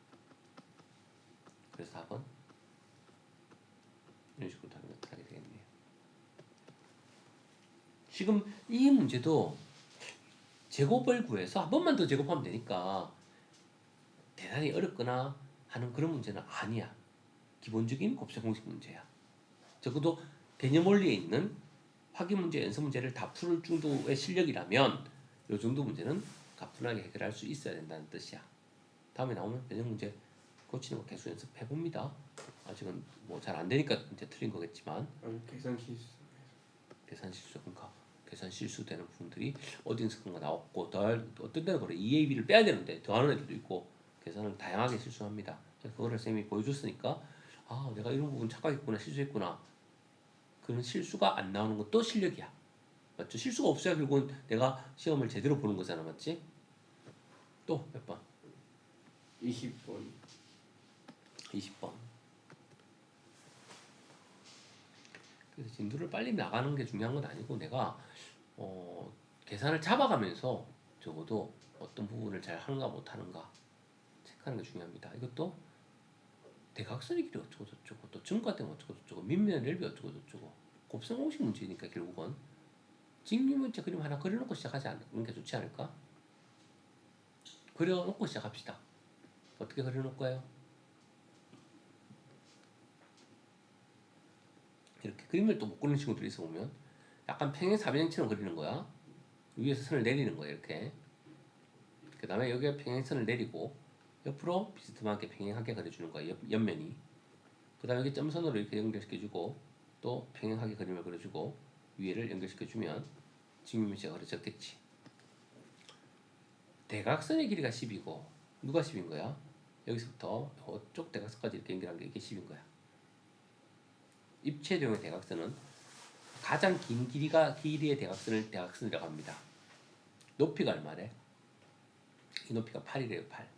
그래서 답은 이런 식으로 답이 나타나게 되겠네요. 지금 이 문제도 제곱을 구해서 한 번만 더 제곱하면 되니까 대단히 어렵거나 하는 그런 문제는 아니야. 기본적인 곱셈 공식 문제야. 적어도 개념 원리에 있는 확인 문제, 연습 문제를 다 풀 정도의 실력이라면 이 정도 문제는 가뿐하게 해결할 수 있어야 된다는 뜻이야. 다음에 나오면 변형 문제 고치는 거 계속 연습해 봅니다. 아직은 뭐 잘 안 되니까 이제 틀린 거겠지만 계산 실수. 계산 실수, 그러니까 계산 실수되는 부분들이 어딘가 나왔고 더할 어떤 때는 그래 2AB를 빼야 되는데 더하는 애들도 있고 계산을 다양하게 실수합니다. 그거를 쌤이 보여줬으니까 아 내가 이런 부분 착각했구나 실수했구나 그런 실수가 안 나오는 것도 실력이야. 맞죠? 실수가 없어야 결국은 내가 시험을 제대로 보는 거잖아. 맞지? 또 몇 번? 20번. 20번. 그래서 진도를 빨리 나가는 게 중요한 건 아니고 내가 계산을 잡아가면서 적어도 어떤 부분을 잘 하는가 못하는가 체크하는 게 중요합니다. 이것도 대각선의 길이 어쩌고 저쩌고 또 증가점 어쩌고 저쩌고 밑면의 넓이 어쩌고 저쩌고 곱셈 공식 문제니까 결국은 직류 문제 그림 하나 그려놓고 시작하지 않는 게 좋지 않을까? 그려놓고 시작합시다. 어떻게 그려놓을까요? 이렇게 그림을 또 못 그리는 친구들이 있어 보면 약간 평행사변형처럼 그리는 거야. 위에서 선을 내리는 거야 이렇게. 그 다음에 여기에 평행선을 내리고 옆으로 비스듬하게 평행하게 그려주는 거야 옆면이. 그 다음에 여기 점선으로 이렇게 연결시켜주고 또 평행하게 그림을 그려주고 위에를 연결시켜주면 직면미시가 그려졌겠지. 대각선의 길이가 10이고 누가 10인 거야? 여기서부터 이쪽 대각선까지 이렇게 연결한 게 이게 10인 거야. 입체적인 대각선은 가장 긴 길이의 대각선이라고 합니다. 높이가 얼마래? 이 높이가 8이래요. 8.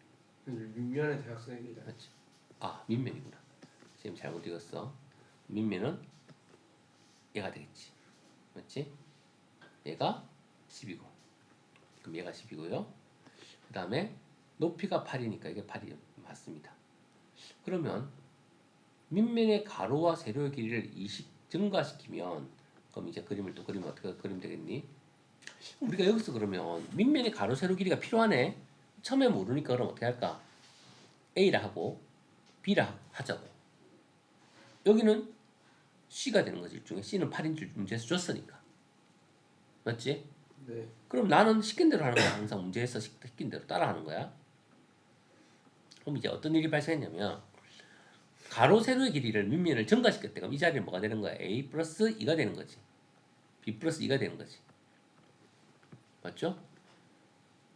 밑면의 대학생의 길이다. 맞지? 아 밑면이구나. 지금 잘못 읽었어. 밑면은 얘가 되겠지. 맞지? 얘가 10이고 그럼 얘가 10이고요. 그 다음에 높이가 8이니까 이게 8이 맞습니다. 그러면 밑면의 가로와 세로의 길이를 20 증가시키면 그럼 이제 그림을 또 그리면 어떻게 그리면 되겠니? 우리가 여기서 그러면 밑면의 가로 세로 길이가 필요하네. 처음에 모르니까 그럼 어떻게 할까? A라 하고 B라 하자고. 여기는 C가 되는 거지. 일종의 C는 8인 줄 문제에서 줬으니까. 맞지? 네. 그럼 나는 시킨 대로 하는 거야. 항상 문제에서 시킨 대로 따라하는 거야. 그럼 이제 어떤 일이 발생했냐면 가로 세로의 길이를 밑면을 증가시켰대. 그럼 이 자리는 뭐가 되는 거야? A 플러스 2가 되는 거지. B 플러스 2가 되는 거지. 맞죠?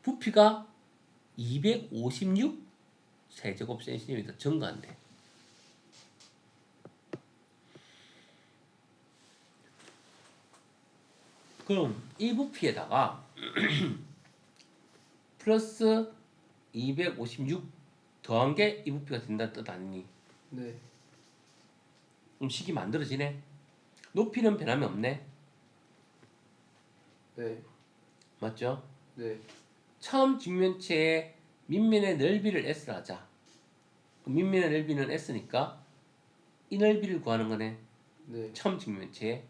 부피가 256 세제곱 센티미터 증가한대. 그럼 이 부피에다가 플러스 256 더한 게 이 부피가 된다는 뜻 아니니? 네. 그럼 식이 만들어지네. 높이는 변함이 없네. 네. 맞죠? 네. 처음 직면체의 밑면의 넓이를 S라 하자. 그럼 밑면의 넓이는 S니까 이 넓이를 구하는 거네. 네. 처음 직면체의.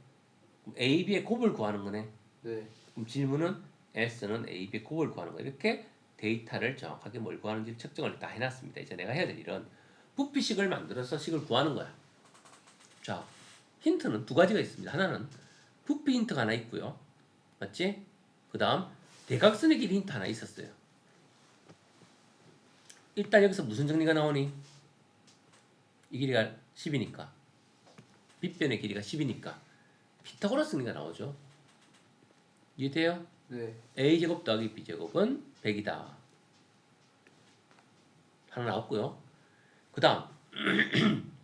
그럼 AB의 곱을 구하는 거네. 네. 그럼 질문은 S는 AB의 곱을 구하는 거야. 이렇게 데이터를 정확하게 뭘 구하는지 측정을 다 해놨습니다. 이제 내가 해야 될 일은 부피식을 만들어서 식을 구하는 거야. 자, 힌트는 두 가지가 있습니다. 하나는 부피 힌트가 하나 있고요. 맞지? 그 다음 대각선의 길이 힌트 하나 있었어요. 일단 여기서 무슨 정리가 나오니? 이 길이가 10이니까 빗변의 길이가 10이니까 피타고라스 정리가 나오죠. 이해돼요? 네. a제곱 더하기 b제곱은 100이다. 하나 나왔고요. 그 다음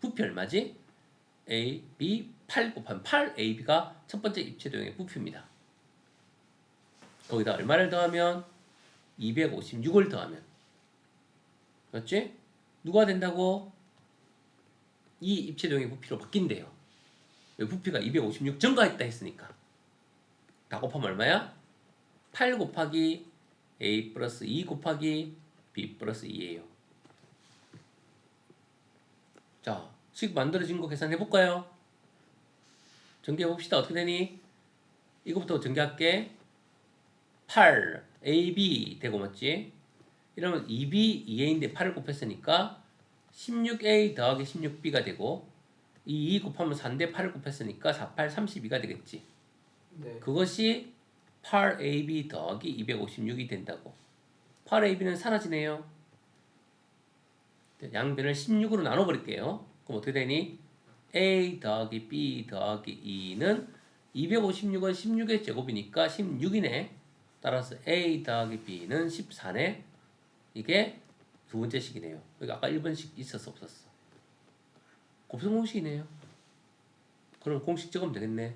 부피 얼마지? a, b 8 곱하면 8 ab가 첫 번째 입체도형의 부피입니다. 거기다 얼마를 더하면 256을 더하면 맞지? 누가 된다고? 이 입체도형의 부피로 바뀐대요. 왜 부피가 256 증가했다 했으니까. 다 곱하면 얼마야? 8 곱하기 a 플러스 2 곱하기 b 플러스 2예요. 자, 식 만들어진 거 계산해 볼까요? 전개해 봅시다. 어떻게 되니? 이거부터 전개할게. 8 ab 되고 맞지? 이러면 2b 2a인데 8을 곱했으니까 16a 더하기 16b가 되고 이 2 곱하면 4인데 8을 곱했으니까 4, 8, 32가 되겠지. 네. 그것이 8ab 더하기 256이 된다고. 8ab는 사라지네요. 양변을 16으로 나눠버릴게요. 그럼 어떻게 되니? a 더하기 b 더하기 2는 256은 16의 제곱이니까 16이네. 따라서 a 더하기 b는 14네. 이게 두 번째 식이네요. 여기 아까 1번식 있었어 없었어? 곱셈 공식이네요. 그럼 공식 적으면 되겠네.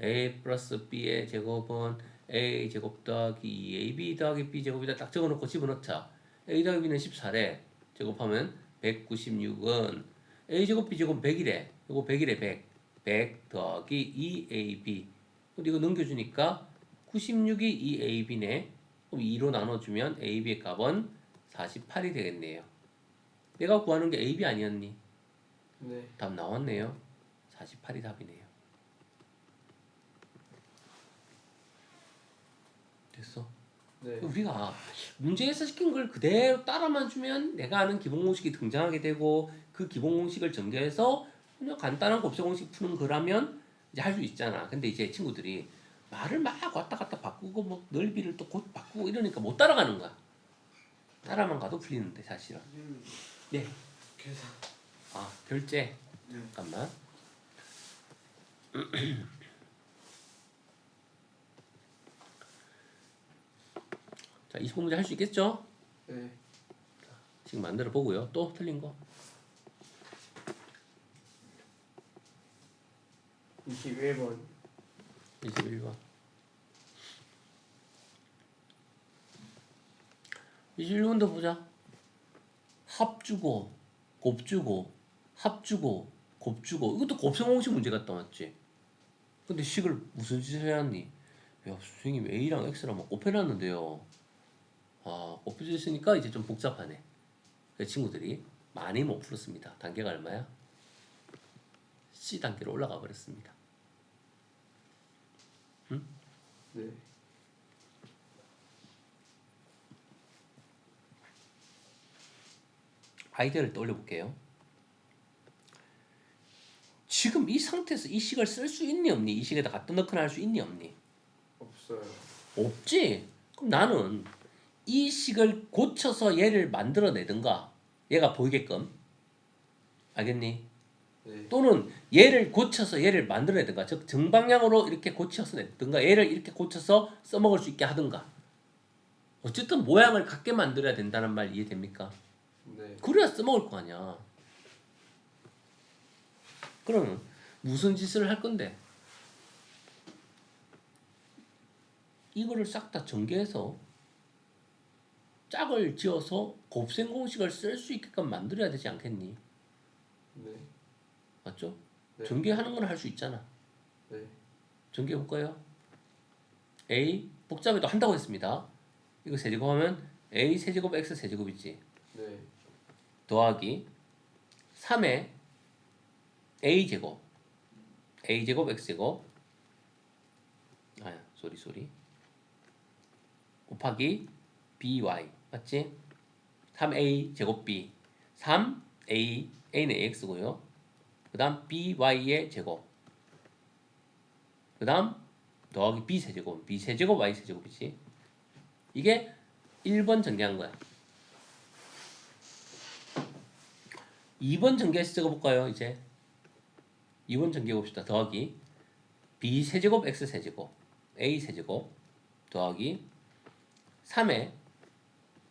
a 플러스 b의 제곱은 a 제곱 더하기 2ab 더하기 b 제곱이다. 딱 적어놓고 집어넣자. a 더하기 b는 14래. 제곱하면 196은 a 제곱 b 제곱 100이래. 이거 100이래 100. 100 더하기 2ab. 근데 이거 넘겨주니까 96이 2ab네. 그럼 2로 나눠주면 ab의 값은 48이 되겠네요. 내가 구하는 게 ab 아니었니? 네. 답 나왔네요. 48이 답이네요. 됐어. 네. 우리가 문제에서 시킨 걸 그대로 따라만 주면 내가 아는 기본 공식이 등장하게 되고 그 기본 공식을 전개해서 그냥 간단한 곱셈 공식 푸는 거라면 이제 할 수 있잖아. 근데 이제 친구들이 말을 막 왔다 갔다 바꾸고 뭐 넓이를 또 곧 바꾸고 이러니까 못 따라가는 거야. 따라만 가도 풀리는데 사실은. 네. 계산. 아, 결제. 네. 잠깐만. 자, 25문제 할 수 있겠죠? 네. 지금 만들어 보고요. 또 틀린 거. 21번. 21번. 21번도 보자. 합주고, 곱주고, 합주고, 곱주고. 이것도 곱셈 공식 문제 같다, 맞지? 근데 식을 무슨 짓을 해놨니? 야, 선생님 A랑 X랑 막 곱해놨는데요. 아, 곱해져 있으니까 이제 좀 복잡하네. 그 친구들이 많이 못 풀었습니다. 단계가 얼마야? C 단계로 올라가 버렸습니다. 응? 네. 아이디어를 떠올려 볼게요. 지금 이 상태에서 이 식을 쓸 수 있니 없니? 이 식에다 갖다 넣거나 할 수 있니 없니? 없어요. 없지. 그럼 나는 이 식을 고쳐서 얘를 만들어내든가 얘가 보이게끔 알겠니? 네. 또는 얘를 고쳐서 얘를 만들어내든가 즉 정방향으로 이렇게 고쳐서 내든가 얘를 이렇게 고쳐서 써먹을 수 있게 하든가 어쨌든 모양을 갖게 만들어야 된다는 말 이해됩니까? 네. 그래야 써먹을 거 아니야. 그러면 무슨 짓을 할 건데? 이거를 싹 다 전개해서 짝을 지어서 곱셈 공식을 쓸 수 있게끔 만들어야 되지 않겠니? 네. 맞죠? 네. 전개하는 건 할 수 있잖아. 네. 전개해 볼까요? a 복잡해도 한다고 했습니다. 이거 세제곱하면 a 세제곱 x 세제곱이지. 네. 더하기 3의 a 제곱 x 제곱 쏘리 곱하기 by 맞지? 3a 제곱 b 3a a는 ax고요. 그 다음 by의 제곱 그 다음 더하기 b 세제곱 b 세제곱 y 세제곱이지. 이게 1번 전개한 거야. 2번 전개해서 적어볼까요? 이제 2번 전개해 봅시다. 더하기 b 세제곱 x 세제곱 a 세제곱 더하기 3의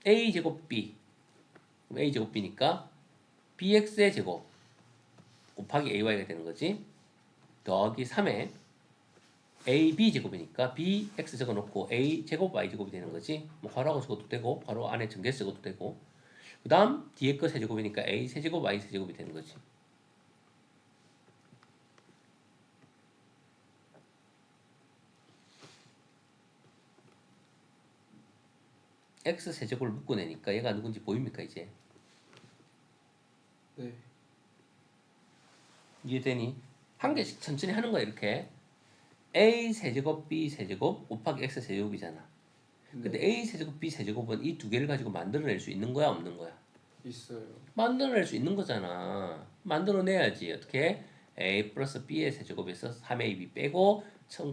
a 제곱 b 그럼 a 제곱 b니까 bx의 제곱 곱하기 ay가 되는 거지. 더하기 3의 ab 제곱이니까 bx 적어놓고 a 제곱 y 제곱이 되는 거지. 뭐 괄호하고 적어도 되고 괄호 안에 전개 적어도 되고 그 다음 뒤에 거 세제곱이니까 a 세제곱 y 세제곱이 되는 거지. x 세제곱을 묶어내니까 얘가 누군지 보입니까 이제? 네. 이해되니? 한 개씩 천천히 하는 거야 이렇게. a 세제곱 b 세제곱 곱하기 x 세제곱이잖아. 근데 a 세제곱 b 세제곱은 이 두 개를 가지고 만들어낼 수 있는 거야 없는 거야? 있어요. 만들어낼 수 있는 거잖아. 만들어내야지. 어떻게? a 플러스 b의 세제곱에서 3ab 빼고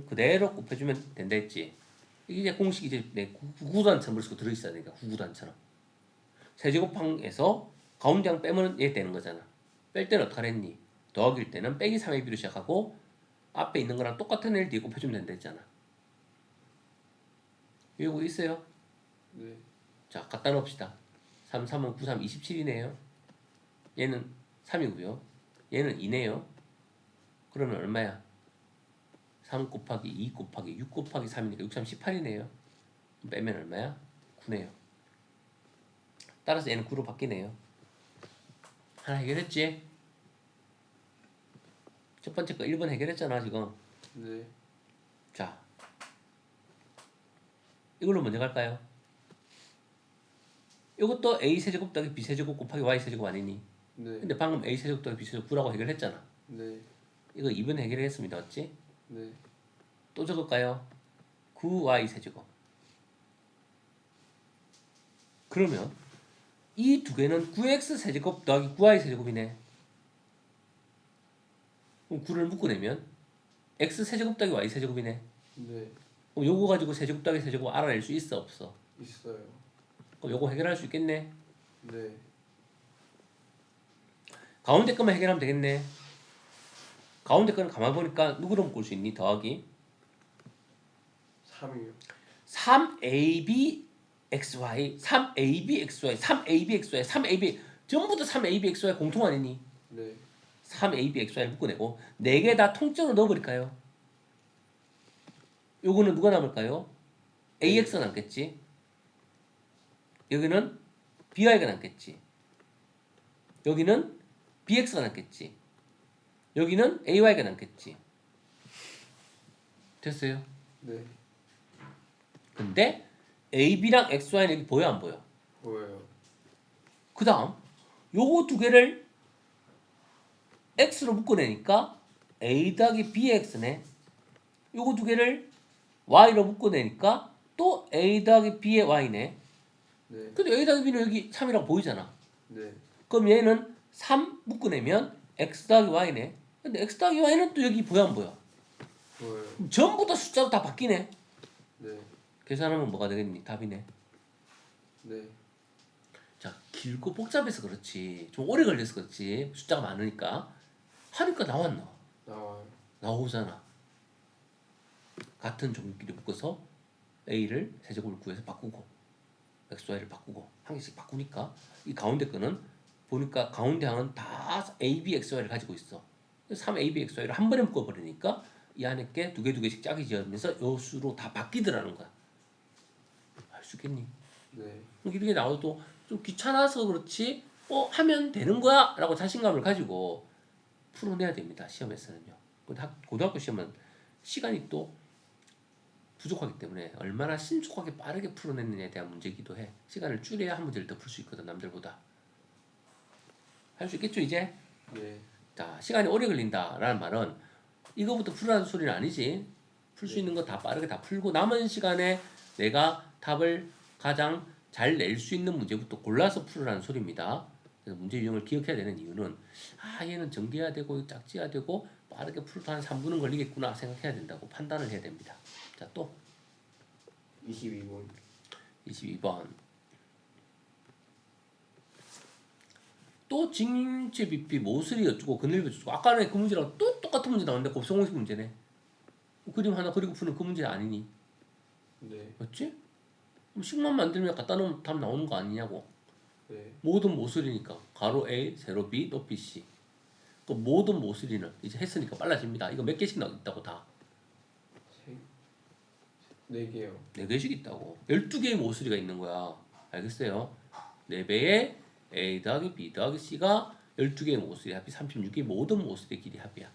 그대로 곱해주면 된다 했지. 이게 공식이 이제 내 구구단처럼 쓰고 들어있어야 되니까 구구단처럼. 세제곱항에서 가운데 항 빼면 얘 되는 거잖아. 뺄 때는 어떻게 했니? 더하기일 때는 빼기 3ab로 시작하고 앞에 있는 거랑 똑같은 애를 뒤에 곱해주면 된다 했잖아. 이거 있어요? 네. 자, 갖다 놓읍시다. 3, 3은 9, 3, 27이네요. 얘는 3이고요. 얘는 2네요. 그러면 얼마야? 3 곱하기 2 곱하기 6 곱하기 3이니까 6, 3, 18이네요. 빼면 얼마야? 9네요. 따라서 얘는 9로 바뀌네요. 하나 해결했지? 첫 번째 거 1번 해결했잖아 지금. 네. 자, 이걸로 먼저 갈까요? 이것도 a 세제곱 더하기 b 세제곱 곱하기 y 세제곱 아니니? 네. 근데 방금 a 세제곱 더하기 b 세제곱 9라고 해결했잖아. 네. 이거 2번 해결했습니다. 맞지? 네. 또 적을까요? 9y 세제곱. 그러면 이 두 개는 9x 세제곱 더하기 9y 세제곱이네. 그럼 9를 묶어내면 x 세제곱 더하기 y 세제곱이네. 네. 그럼 요거 가지고 세제곱 더하기 세제곱 알아낼 수 있어 없어? 있어요. 그럼 요거 해결할 수 있겠네. 네. 가운데 것만 해결하면 되겠네. 가운데 거는 가만 보니까 누구로 묶을 수 있니? 더하기 3이요. 3ab xy 3ab xy 3ab xy 3ab 전부 다 3ab xy 공통 아니니? 네. 3ab xy를 묶어내고 4개 다 통째로 넣어버릴까요? 요거는 누가 남을까요? ax가 남겠지. 여기는 by가 남겠지. 여기는 bx가 남겠지. 여기는 ay가 남겠지. 됐어요? 네. 근데 ab랑 xy는 여기 보여 안 보여? 보여요. 그 다음 요거 두 개를 x로 묶어내니까 a 더하기 bx네. 요거 두 개를 y로 묶어내니까 또 a 더하기 b의 y네. 네. 근데 a 더하기 b는 여기 3이라고 보이잖아. 네. 그럼 얘는 3 묶어내면 x 더하기 y네. 근데 x 더하기 y는 또 여기 보여 안 보여? 보여요. 그럼 전부 다 숫자로 다 바뀌네. 네. 계산하면 뭐가 되겠니? 답이네. 네. 자, 길고 복잡해서 그렇지. 좀 오래 걸려서 그렇지. 숫자가 많으니까. 하니까 나왔나? 나와요. 나오잖아. 같은 종류끼리 묶어서 a를 세제곱을 구해서 바꾸고 xy를 바꾸고 한 개씩 바꾸니까 이 가운데 거는 보니까 가운데 항은 다 a, b, xy를 가지고 있어. 3a, b, xy를 한 번에 묶어버리니까 이 안에 게 두 개씩 짝이 지어지면서 요 수로 다 바뀌더라는 거야. 알 수 있겠니? 네. 이렇게 나와도 좀 귀찮아서 그렇지 하면 되는 거야 라고 자신감을 가지고 풀어내야 됩니다. 시험에서는요. 근데 고등학교 시험은 시간이 또 부족하기 때문에 얼마나 신속하게 빠르게 풀어냈느냐에 대한 문제이기도 해. 시간을 줄여야 한 문제를 더 풀 수 있거든, 남들보다. 할 수 있겠죠, 이제? 네. 자, 시간이 오래 걸린다라는 말은 이거부터 풀으라는 소리는 아니지. 풀 수 네. 있는 거 다 빠르게 다 풀고 남은 시간에 내가 답을 가장 잘 낼 수 있는 문제부터 골라서 풀으라는 소리입니다. 그래서 문제 유형을 기억해야 되는 이유는 얘는 전개해야 되고 짝지어야 되고 빠르게 풀어도 한 3분은 걸리겠구나 생각해야 된다고 판단을 해야 됩니다. 자, 또 22번. 22번. 또 징체 BP 모서리 어쩌고 그늘비 어쩌고 아까는 그 문제랑 또 똑같은 문제 나왔는데 곱성공식 문제네. 그림 하나 그리고 푸는 그 문제 아니니? 네. 맞지? 그럼 식만 만들면 갖다 놓으면 답 나오는 거 아니냐고. 네. 모든 모서리니까 가로 A, 세로 B, 높이 C. 그 모든 모서리는 이제 했으니까 빨라집니다. 이거 몇 개씩 있다고 다? 세. 4개요. 4개씩 있다고. 12개의 모서리가 있는 거야. 알겠어요? 4배의 A 더하기 B 더하기 C가 12개의 모서리 합이 36개의 모든 모서리의 길이 합이야.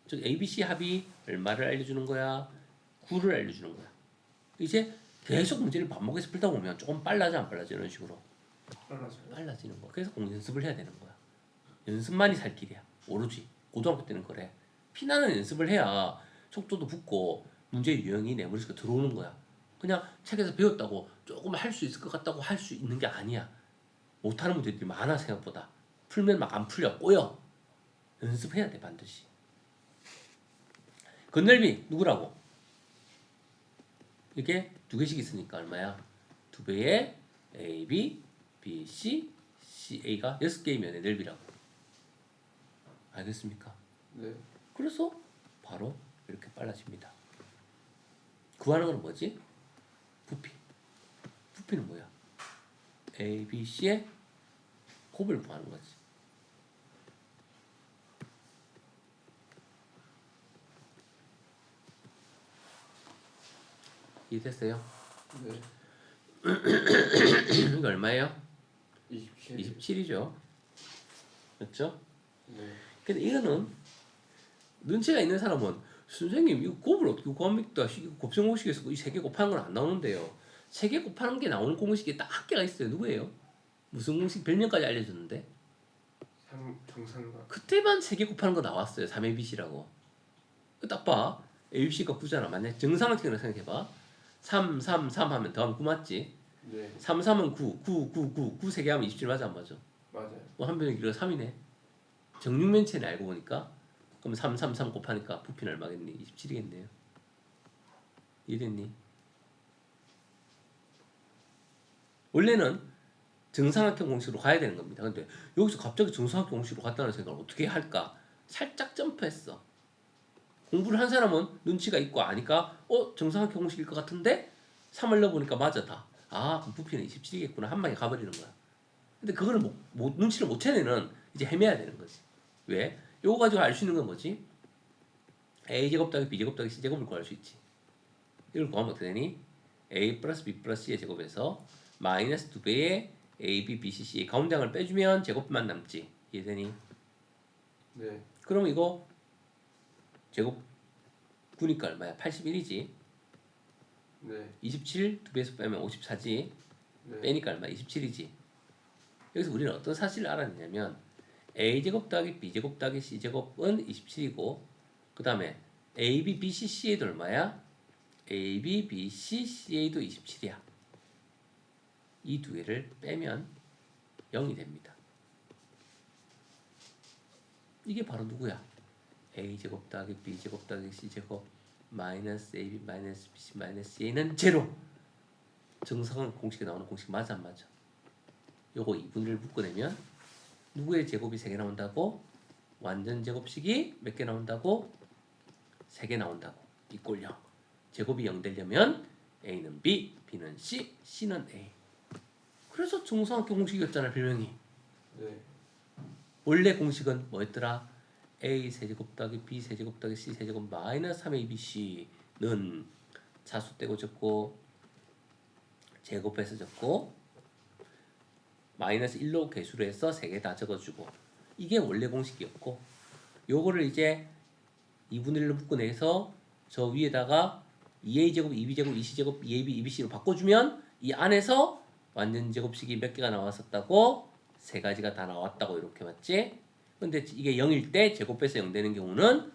즉 A, B, C 합이 얼마를 알려주는 거야? 9를 알려주는 거야. 이제 계속 문제를 반복해서 풀다 보면 조금 빨라져 안 빨라져 이런 식으로 빨라져요. 빨라지는 거야. 그래서 공 연습을 해야 되는 거야. 연습만이 살 길이야. 오로지 고등학교 때는 그래. 피나는 연습을 해야 속도도 붙고 문제 유형이 내 머릿속에 들어오는 거야. 그냥 책에서 배웠다고 조금 할 수 있을 것 같다고 할 수 있는 게 아니야. 못하는 문제들이 많아 생각보다. 풀면 막 안 풀려 꼬여. 연습해야 돼 반드시. 건널비 누구라고? 이게 2개씩 있으니까 얼마야? 2배의 A, B, B, C, C, A가 6개의 면의 넓이라고. 알겠습니까? 네. 그래서 바로 이렇게 빨라집니다. 구하는 건 뭐지? 부피. 부피는 뭐야? A, B, C의 곱을 구하는 거지. 이해됐어요? 네. 이거 얼마예요? 27. 27이죠. 그렇죠? 네. 근데 이거는 눈치가 있는 사람은 선생님 이거 곱을 어떻게 구합니까? 이거 곱셈공식에서 이 3개 곱하는 건 안 나오는데요. 3개 곱하는 게 나오는 공식이 딱 한 개가 있어요. 누구예요? 무슨 공식 별명까지 알려줬는데 정삼각. 그때만 3개 곱하는 거 나왔어요. 3ABC라고. 딱 봐. ABC가 9잖아. 만약 정삼각형으로 생각해봐. 3, 3, 3 하면 더하면 9 맞지? 네. 3, 3은 9, 9, 9, 9, 9 3개 하면 27 맞아 안 맞아? 맞아요. 한 변의 길이가 3이네. 정육면체네 알고 보니까. 그럼 3, 3, 3 곱하니까 부피는 얼마겠니? 27이겠네요. 이해됐니? 원래는 정삼각형 공식으로 가야 되는 겁니다. 근데 여기서 갑자기 정삼각형 공식으로 갔다는 생각을 어떻게 할까? 살짝 점프했어. 공부를 한 사람은 눈치가 있고 아니까 정삼각형 공식일 것 같은데 3을 넣어보니까 맞아 다. 그럼 부피는 27이겠구나 한 방에 가버리는 거야. 근데 그거를 눈치를 못 채내는 이제 헤매야 되는 거지. 왜? 요거 가지고 알 수 있는 건 뭐지? a제곱 더하기 b제곱 더하기 c제곱을 구할 수 있지. 이걸 구하면 어떻게 되니? a 플러스 b 플러스 c의 제곱에서 마이너스 2배의 a, b, b, c, c의 가운데항을 빼주면 제곱만 남지. 이해되니? 네. 그럼 이거 제곱 9니까 얼마야? 81이지. 네. 27 2배에서 빼면 54지. 네. 빼니까 얼마? 27이지. 여기서 우리는 어떤 사실을 알았냐면 a제곱 더하기 b제곱 더하기 c제곱은 27이고 그 다음에 ab, bc, ca도 얼마야? ab, bc, ca도 27이야. 이 두 개를 빼면 0이 됩니다. 이게 바로 누구야? a제곱 더하기 b제곱 더하기 c제곱 마이너스 ab 마이너스 bc 마이너스 ca는 제로. 정상은 공식에 나오는 공식 맞아 안 맞아? 요거 2분의를 묶어내면 누구의 제곱이 3개 나온다고? 완전 제곱식이 몇 개 나온다고? 3개 나온다고. 이꼴 0. 제곱이 0 되려면 A는 B, B는 C, C는 A. 그래서 정삼각형 공식이었잖아 별명이. 네. 원래 공식은 뭐였더라? A 세제곱 더하기 B 세제곱 더하기 C 세제곱 마이너스 3ABC는 자수 떼고 적고 제곱해서 적고 마이너스 1로 개수로 해서 3개 다 적어주고 이게 원래 공식이었고 요거를 이제 2분의 1로 묶어내서 저 위에다가 2a제곱, 2b제곱, 2c제곱, 2ab, 2bc로 바꿔주면 이 안에서 완전 제곱식이 몇 개가 나왔었다고? 3가지가 다 나왔다고 이렇게 맞지? 근데 이게 0일 때 제곱해서 0 되는 경우는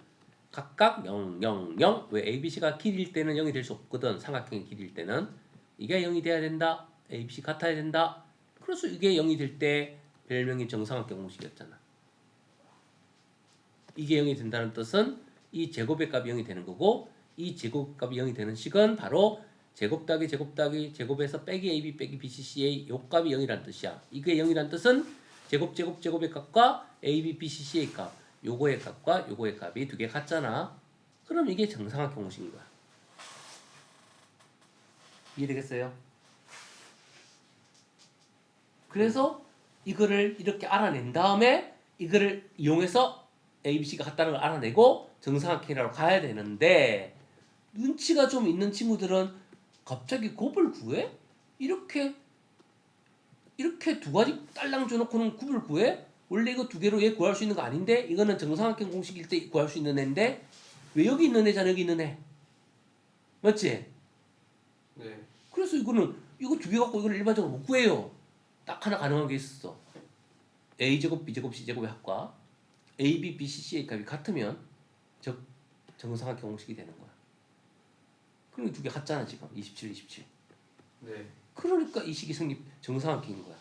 각각 0, 0, 0. 왜 ABC가 길일 때는 0이 될 수 없거든. 삼각형이 길일 때는. 이게 0이 돼야 된다. ABC 같아야 된다. 그래서 이게 0이 될 때 별명이 정삼각형 공식이었잖아. 이게 0이 된다는 뜻은 이 제곱의 값이 0이 되는 거고 이 제곱값이 0이 되는 식은 바로 제곱 더하기 제곱 더하기 제곱에서 빼기 AB 빼기 BCCA 요 값이 0이란 뜻이야. 이게 0이란 뜻은 제곱 제곱 제곱의 값과 AB BCCA 값 요거의 값과 요거의 값이 두 개 같잖아. 그럼 이게 정삼각형 공식인 거야. 이해되겠어요? 그래서 이거를 이렇게 알아낸 다음에 이거를 이용해서 ABC가 같다는 걸 알아내고 정삼각형이라고 가야 되는데 눈치가 좀 있는 친구들은 갑자기 곱을 구해? 이렇게 두 가지 딸랑 줘놓고는 곱을 구해? 원래 이거 두 개로 얘 구할 수 있는 거 아닌데 이거는 정삼각형 공식일 때 구할 수 있는 애인데 왜 여기 있는 애잖아 여기 있는 애 맞지? 네. 그래서 이거는 이거 두 개 갖고 이걸 일반적으로 못 구해요. 딱 하나 가능한 게 있었어. a제곱 b제곱 c제곱의 합과 ab, b, c, c의 값이 같으면 즉 정삼각형 공식이 되는 거야. 그럼 두 개 같잖아 지금 27, 27. 네. 그러니까 이 식이 성립 정삼각형인 거야.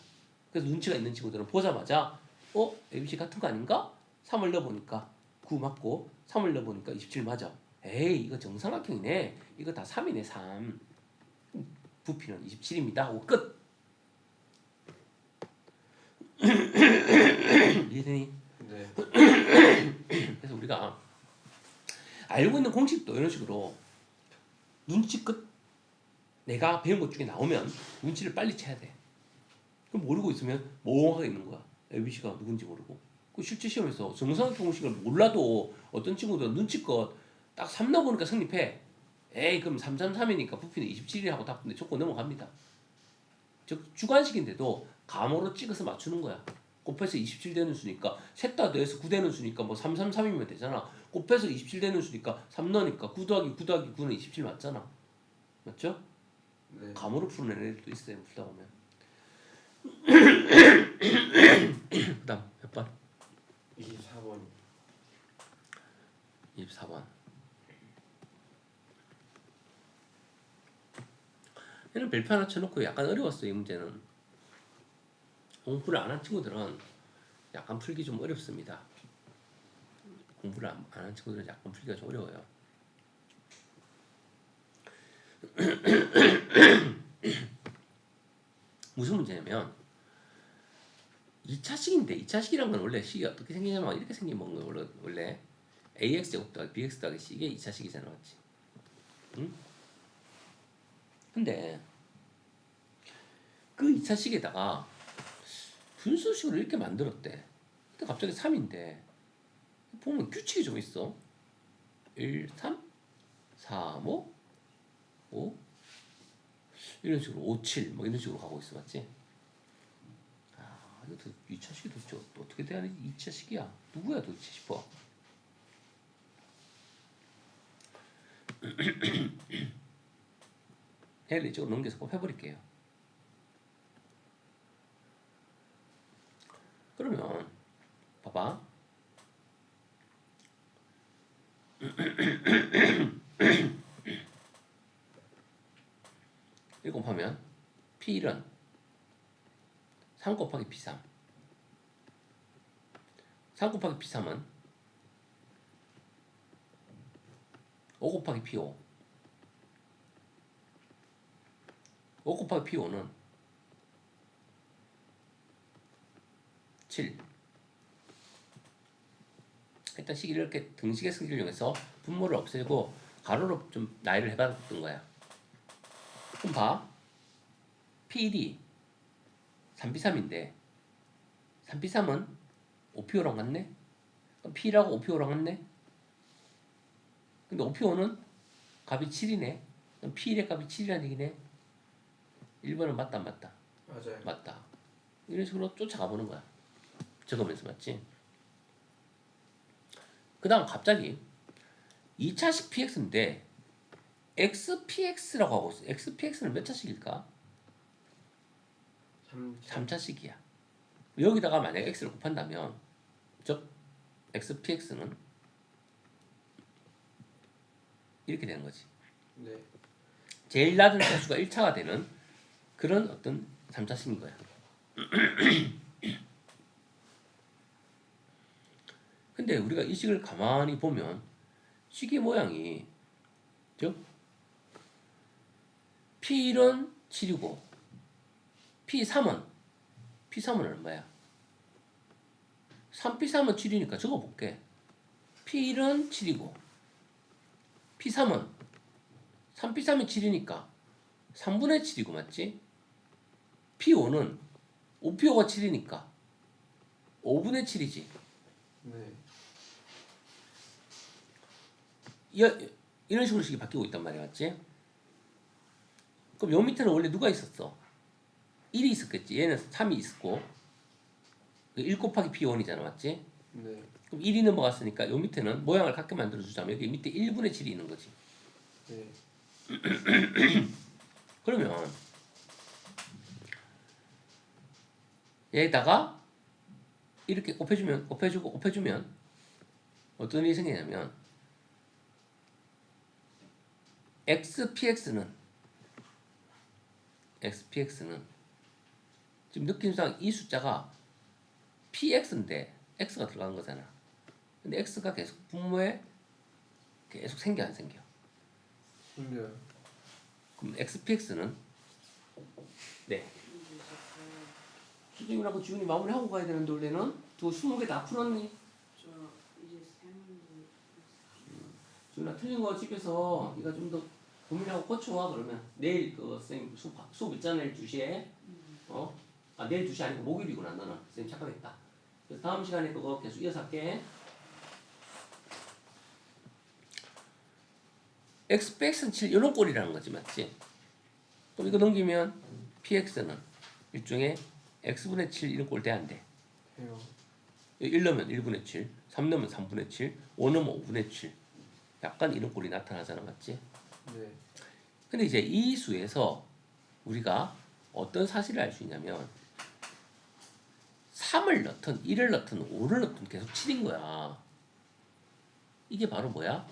그래서 눈치가 있는 친구들은 보자마자 ABC 같은 거 아닌가? 3을 넣어보니까 9 맞고 3을 넣어보니까 27 맞아. 에이 이거 정삼각형이네. 이거 다 3이네 3. 부피는 27입니다. 하고 끝. 이해되니? 네. 그래서 우리가 알고 있는 공식도 이런 식으로 눈치 끝 내가 배운 것 중에 나오면 눈치를 빨리 채야 돼. 그럼 모르고 있으면 멍하게 있는 거야. ABC가 누군지 모르고. 그 실제 시험에서 정삼각형 공식을 몰라도 어떤 친구들은 눈치껏 딱 3 넣어보니까 성립해. 에이 그럼 3, 3, 3이니까 부피는 27이 하고 딱 줬고 넘어갑니다. 즉 주관식인데도 감으로 찍어서 맞추는 거야. 곱해서 27 되는 수니까 셋 다 더해서 9 되는 수니까 뭐 3, 3, 3이면 되잖아. 곱해서 27 되는 수니까 3 넣으니까 9 더하기 9 더하기 9는 27 맞잖아. 맞죠? 네. 감으로 푸는 애들도 있어요. 풀다 보면. 그 다음 몇 번? 24번. 24번. 얘는 별표 하나 쳐놓고 약간 어려웠어요. 이 문제는. 공부를 안 한 친구들은 약간 풀기 좀 어렵습니다. 공부를 안 한 친구들은 약간 풀기가 좀 어려워요. 무슨 문제냐면 2차식인데 2차식이란 건 원래 식이 어떻게 생기냐면 이렇게 생긴 거예요. 원래 AX제곱 더하기 BX 더하기 C 이게 2차식이잖아. 맞지? 응? 근데 그 2차식에다가 분수식으로 이렇게 만들었대. 근데 갑자기 3인데 보면 규칙이 좀 있어. 1, 3, 4, 5, 5 이런 식으로 5, 7 뭐 이런 식으로 가고 있어. 맞지? 아 이거 2차식이 도대체 어떻게 돼야 2차식이야? 누구야 도대체 싶어. 얘를 이쪽으로 넘겨서 꼭 해버릴게요. 그러면 봐봐. 이거 보면 P1은 3 곱하기 P3 3 곱하기 P3은 5 곱하기 P5 5 곱하기 P5는 7 일단 식을 이렇게 등식의 승리를 이용해서 분모를 없애고 가로로 좀 나열을 해봤던 거야. 그럼 봐. P1이 3P3인데 3P3은 5P5랑 같네? 그럼 P라고 5P5랑 같네? 근데 5P5는 값이 7이네? 그럼 P1의 값이 7이라는 얘기네? 1번은 맞다 안 맞다? 맞아요. 맞다. 이런 식으로 쫓아가 보는 거야. 적으면서 맞지? 그 다음 갑자기 2차식 px인데 xpx라고 하고 있어. xpx는 몇 차식일까? 3차. 3차식이야. 여기다가 만약에 x를 곱한다면 즉 xpx는 이렇게 되는 거지. 네. 제일 낮은 차수가 1차가 되는 그런 어떤 3차식인 거야. 근데 우리가 이 식을 가만히 보면 식의 모양이 즉 P1은 7이고 P3은 얼마야? 3P3은 7이니까 적어볼게. P1은 7이고 P3은 3P3이 7이니까 3분의 7이고 맞지? P5는 5P5가 7이니까 5분의 7이지. 네. 이런 식으로 식이 바뀌고 있단 말이야 맞지? 그럼 요 밑에는 원래 누가 있었어? 1이 있었겠지. 얘는 3이 있었고 1 곱하기 P1이잖아 맞지? 네. 그럼 1이 넘어갔으니까 요 밑에는 모양을 같게 만들어주자면 여기 밑에 1분의 7이 있는 거지. 네. 그러면 여기다가 이렇게 곱해주면 어떤 일이 생기냐면 xpx는 지금 느낌상 이 숫자가 px인데 x가 들어간 거잖아. 근데 x가 계속 분모에 계속 생겨 안 생겨? 생겨요. 그럼 xpx는 네. 수정이라고 지훈이 마무리하고 가야 되는데 원래는 저 20개 다 풀었니? 저 이제 세 문제. 지훈아 틀린 거 집에서 네가 좀 더 고민하고 고쳐와. 그러면 내일 그 선생님 수업 있잖아. 내일 2시에 어? 아 내일 2시 아니고 목요일이구나. 너는 선생님 착각했다. 그래서 다음 시간에 그거 계속 이어서 할게. xpx는 7 이런 꼴이라는 거지 맞지? 그럼 이거 넘기면 px는 일종의 x분의 7 이런 꼴 돼 안 돼? 해요. 1 넣으면 1분의 7, 3 넣으면 3분의 7, 5 넣으면 5분의 7. 약간 이런 꼴이 나타나잖아 맞지? 네. 근데 이제 이 수에서 우리가 어떤 사실을 알 수 있냐면 3을 넣든 1을 넣든 5를 넣든 계속 7인 거야. 이게 바로 뭐야?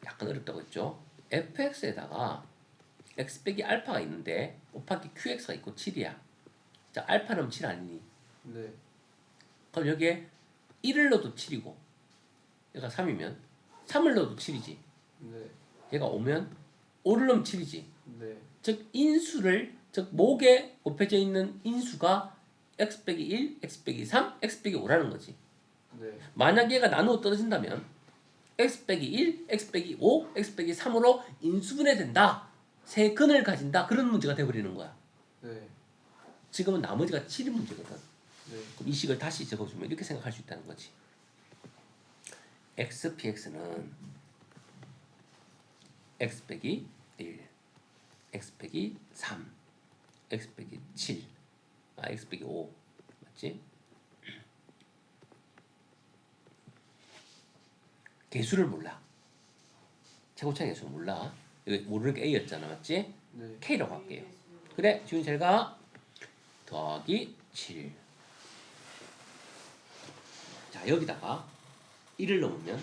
약간 어렵다고 했죠. fx에다가 x 빼기 알파가 있는데 곱하기 qx가 있고 7이야. 자, 알파는 7 아니니? 네. 그럼 여기에 1을 넣어도 7이고 얘가 3이면 3을 넣어도 7이지. 네. 얘가 5면 5를 넣으면 7이지. 네. 즉 인수를 즉 목에 곱해져 있는 인수가 x 빼기 1, x 빼기 3, x 빼기 5라는 거지. 네. 만약 얘가 나누어 떨어진다면 x 빼기 1, x 빼기 5, x 빼기 3으로 인수분해 된다. 세 근을 가진다. 그런 문제가 돼버리는 거야. 네. 지금은 나머지가 7인 문제거든. 네. 그럼 이 식을 다시 적어주면 이렇게 생각할 수 있다는 거지. xpx는 x 빼기 1, x 빼기 3, x 빼기 7, x 빼기 5 맞지? 개수를 몰라. 최고차의 개수를 몰라. 이거 모르는 게 a였잖아 맞지? 네. k라고 할게요. 그래 지훈이 잘 가. 더하기 7. 자 여기다가 1을 넣으면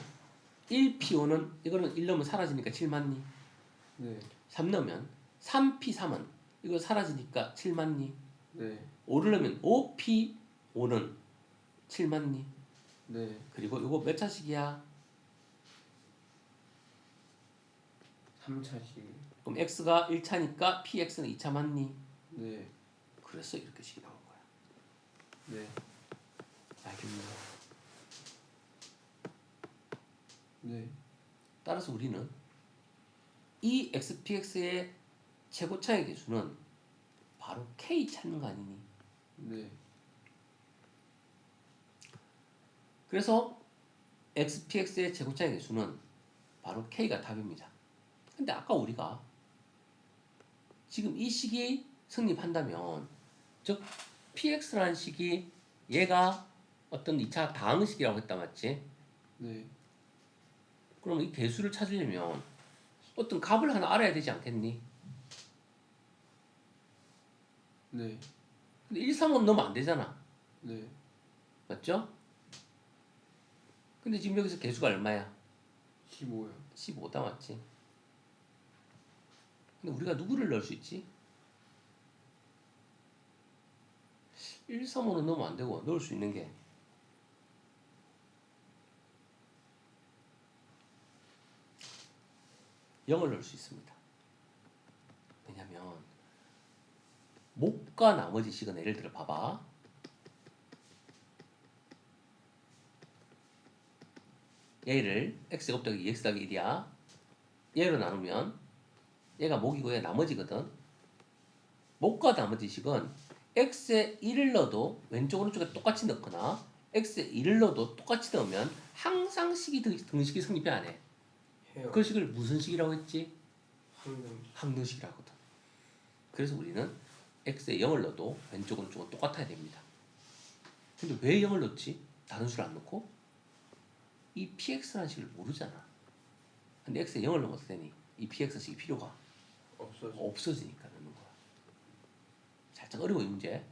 1p5는 이거는 1 넣으면 사라지니까 7 맞니? 네. 3 넣으면 3p3은 이거 사라지니까 7 맞니? 네. 5를 넣으면 5p5는 7 맞니? 네. 그리고 이거 몇 차식이야? 3차식. 그럼 x가 1차니까 px는 2차 맞니? 네. 그래서 이렇게 식이 나온 거야. 네. 알겠니? 네. 따라서 우리는 이 xpx의 최고차의 개수는 바로 k 찾는 거 아니니? 네. 그래서 xpx의 최고차의 개수는 바로 k가 답입니다. 근데 아까 우리가 지금 이 식이 성립한다면 즉 px라는 식이 얘가 어떤 2차 다항식이라고 했다 맞지? 네. 그럼 이 개수를 찾으려면 어떤 값을 하나 알아야 되지 않겠니? 네. 근데 1, 3은 넣으면 안 되잖아. 네. 맞죠? 근데 지금 여기서 개수가 얼마야? 15요. 15다 맞지? 근데 우리가 누구를 넣을 수 있지? 1, 3, 5는 넣으면 안 되고 넣을 수 있는 게 0을 넣을 수 있습니다. 왜냐면 목과 나머지 식은 예를 들어 봐봐. 얘를 x 곱하기 2x 더하기 1이야. 얘로 나누면 얘가 목이고 얘가 나머지거든. 목과 나머지 식은 x에 1을 넣어도 왼쪽 오른쪽에 똑같이 넣거나 x에 1을 넣어도 똑같이 넣으면 항상 식이 등식이 성립이 안 해. 해요. 그 식을 무슨 식이라고 했지? 항등. 항등식이라고 하거든. 그래서 우리는 x에 0을 넣어도 왼쪽 오른쪽은 똑같아야 됩니다. 근데 왜 0을 넣지? 다른 수를 안 넣고? 이 px라는 식을 모르잖아. 근데 x에 0을 넣으면 어떻게 되니? 이 px식이 필요가 없어지니까 넣는 거야. 살짝 어려워 이 문제.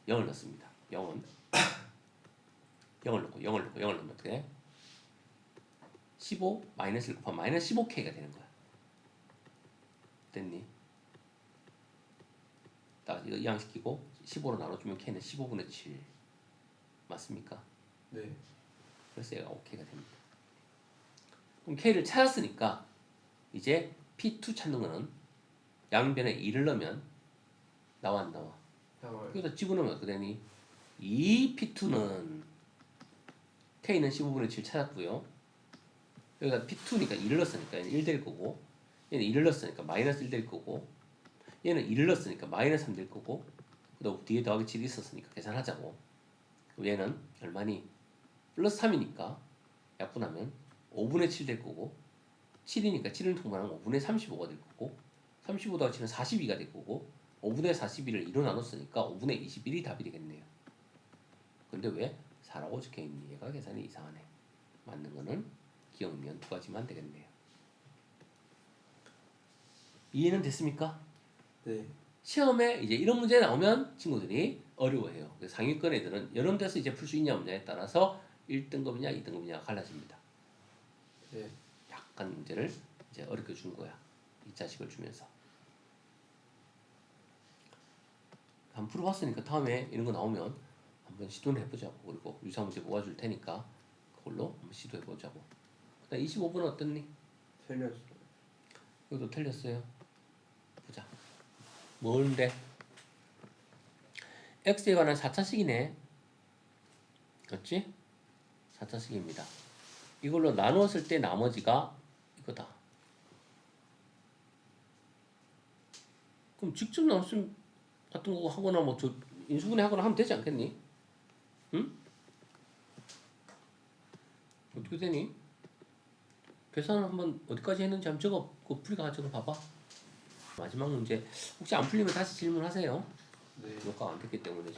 0을 넣습니다. 0은 0을 넣고 0을 넣고 0을 넣으면 어떻게 돼? 15 마이너스 1 곱하면 마이너스 15k가 되는 거야. 됐니? 딱 이거 이항시키고 15로 나눠주면 k는 15분의 7 맞습니까? 네. 그래서 얘가 OK가 됩니다. 그럼 k를 찾았으니까 이제 P2 찾는 거는 양변에 2를 넣으면 나와 안 나와? 나와요. 여기다 집어넣으면 어떻게 되니? 이 P2는 K는 15분의 7 찾았고요. 여기다 P2니까 2를 넣었으니까 얘는 1 될 거고, 얘는 2를 넣었으니까 마이너스 1 될 거고, 얘는 2를 넣었으니까 마이너스 3 될 거고, 그다음 뒤에 더하기 7이 있었으니까 계산하자고. 그럼 얘는 얼마니? 플러스 3이니까 약분하면 5분의 7 될 거고, 7이니까 7을 통분하면 5분의 35가 될 거고, 35 더하기 7은 42가 될 거고, 5분의 41을 2로 나눴으니까 5분의 21이 답이 되겠네요. 근데 왜 4라고 적혀있니? 얘가 계산이 이상하네. 맞는 거는 기억면 두 가지만 되겠네요. 이해는 됐습니까? 네. 시험에 이제 이런 문제 나오면 친구들이 어려워해요. 상위권 애들은 이런 데서 이제 풀 수 있냐 없냐에 따라서 1등급이냐 2등급이냐가 갈라집니다. 네. 약간 문제를 이제 어렵게 준 거야. 이 자식을 주면서. 한번 풀어봤으니까 다음에 이런 거 나오면 한번 시도를 해보자고. 그리고 유사 문제 모아줄 테니까 그걸로 한번 시도해보자고. 그다음 25번은 어땠니? 틀렸어요. 이것도 틀렸어요. 보자. 뭔데? x에 관한 4차식이네. 그렇지? 4차식입니다. 이걸로 나누었을 때 나머지가 이거다. 그럼 직접 나눴으면 같은 거 하거나 뭐 저 인수분해 하거나 하면 되지 않겠니? 응? 어떻게 되니? 계산 한번 어디까지 했는지 한번 적어. 그 풀이가 적어 봐봐. 마지막 문제 혹시 안 풀리면 다시 질문하세요. 네. 녹화가 안 됐기 때문에.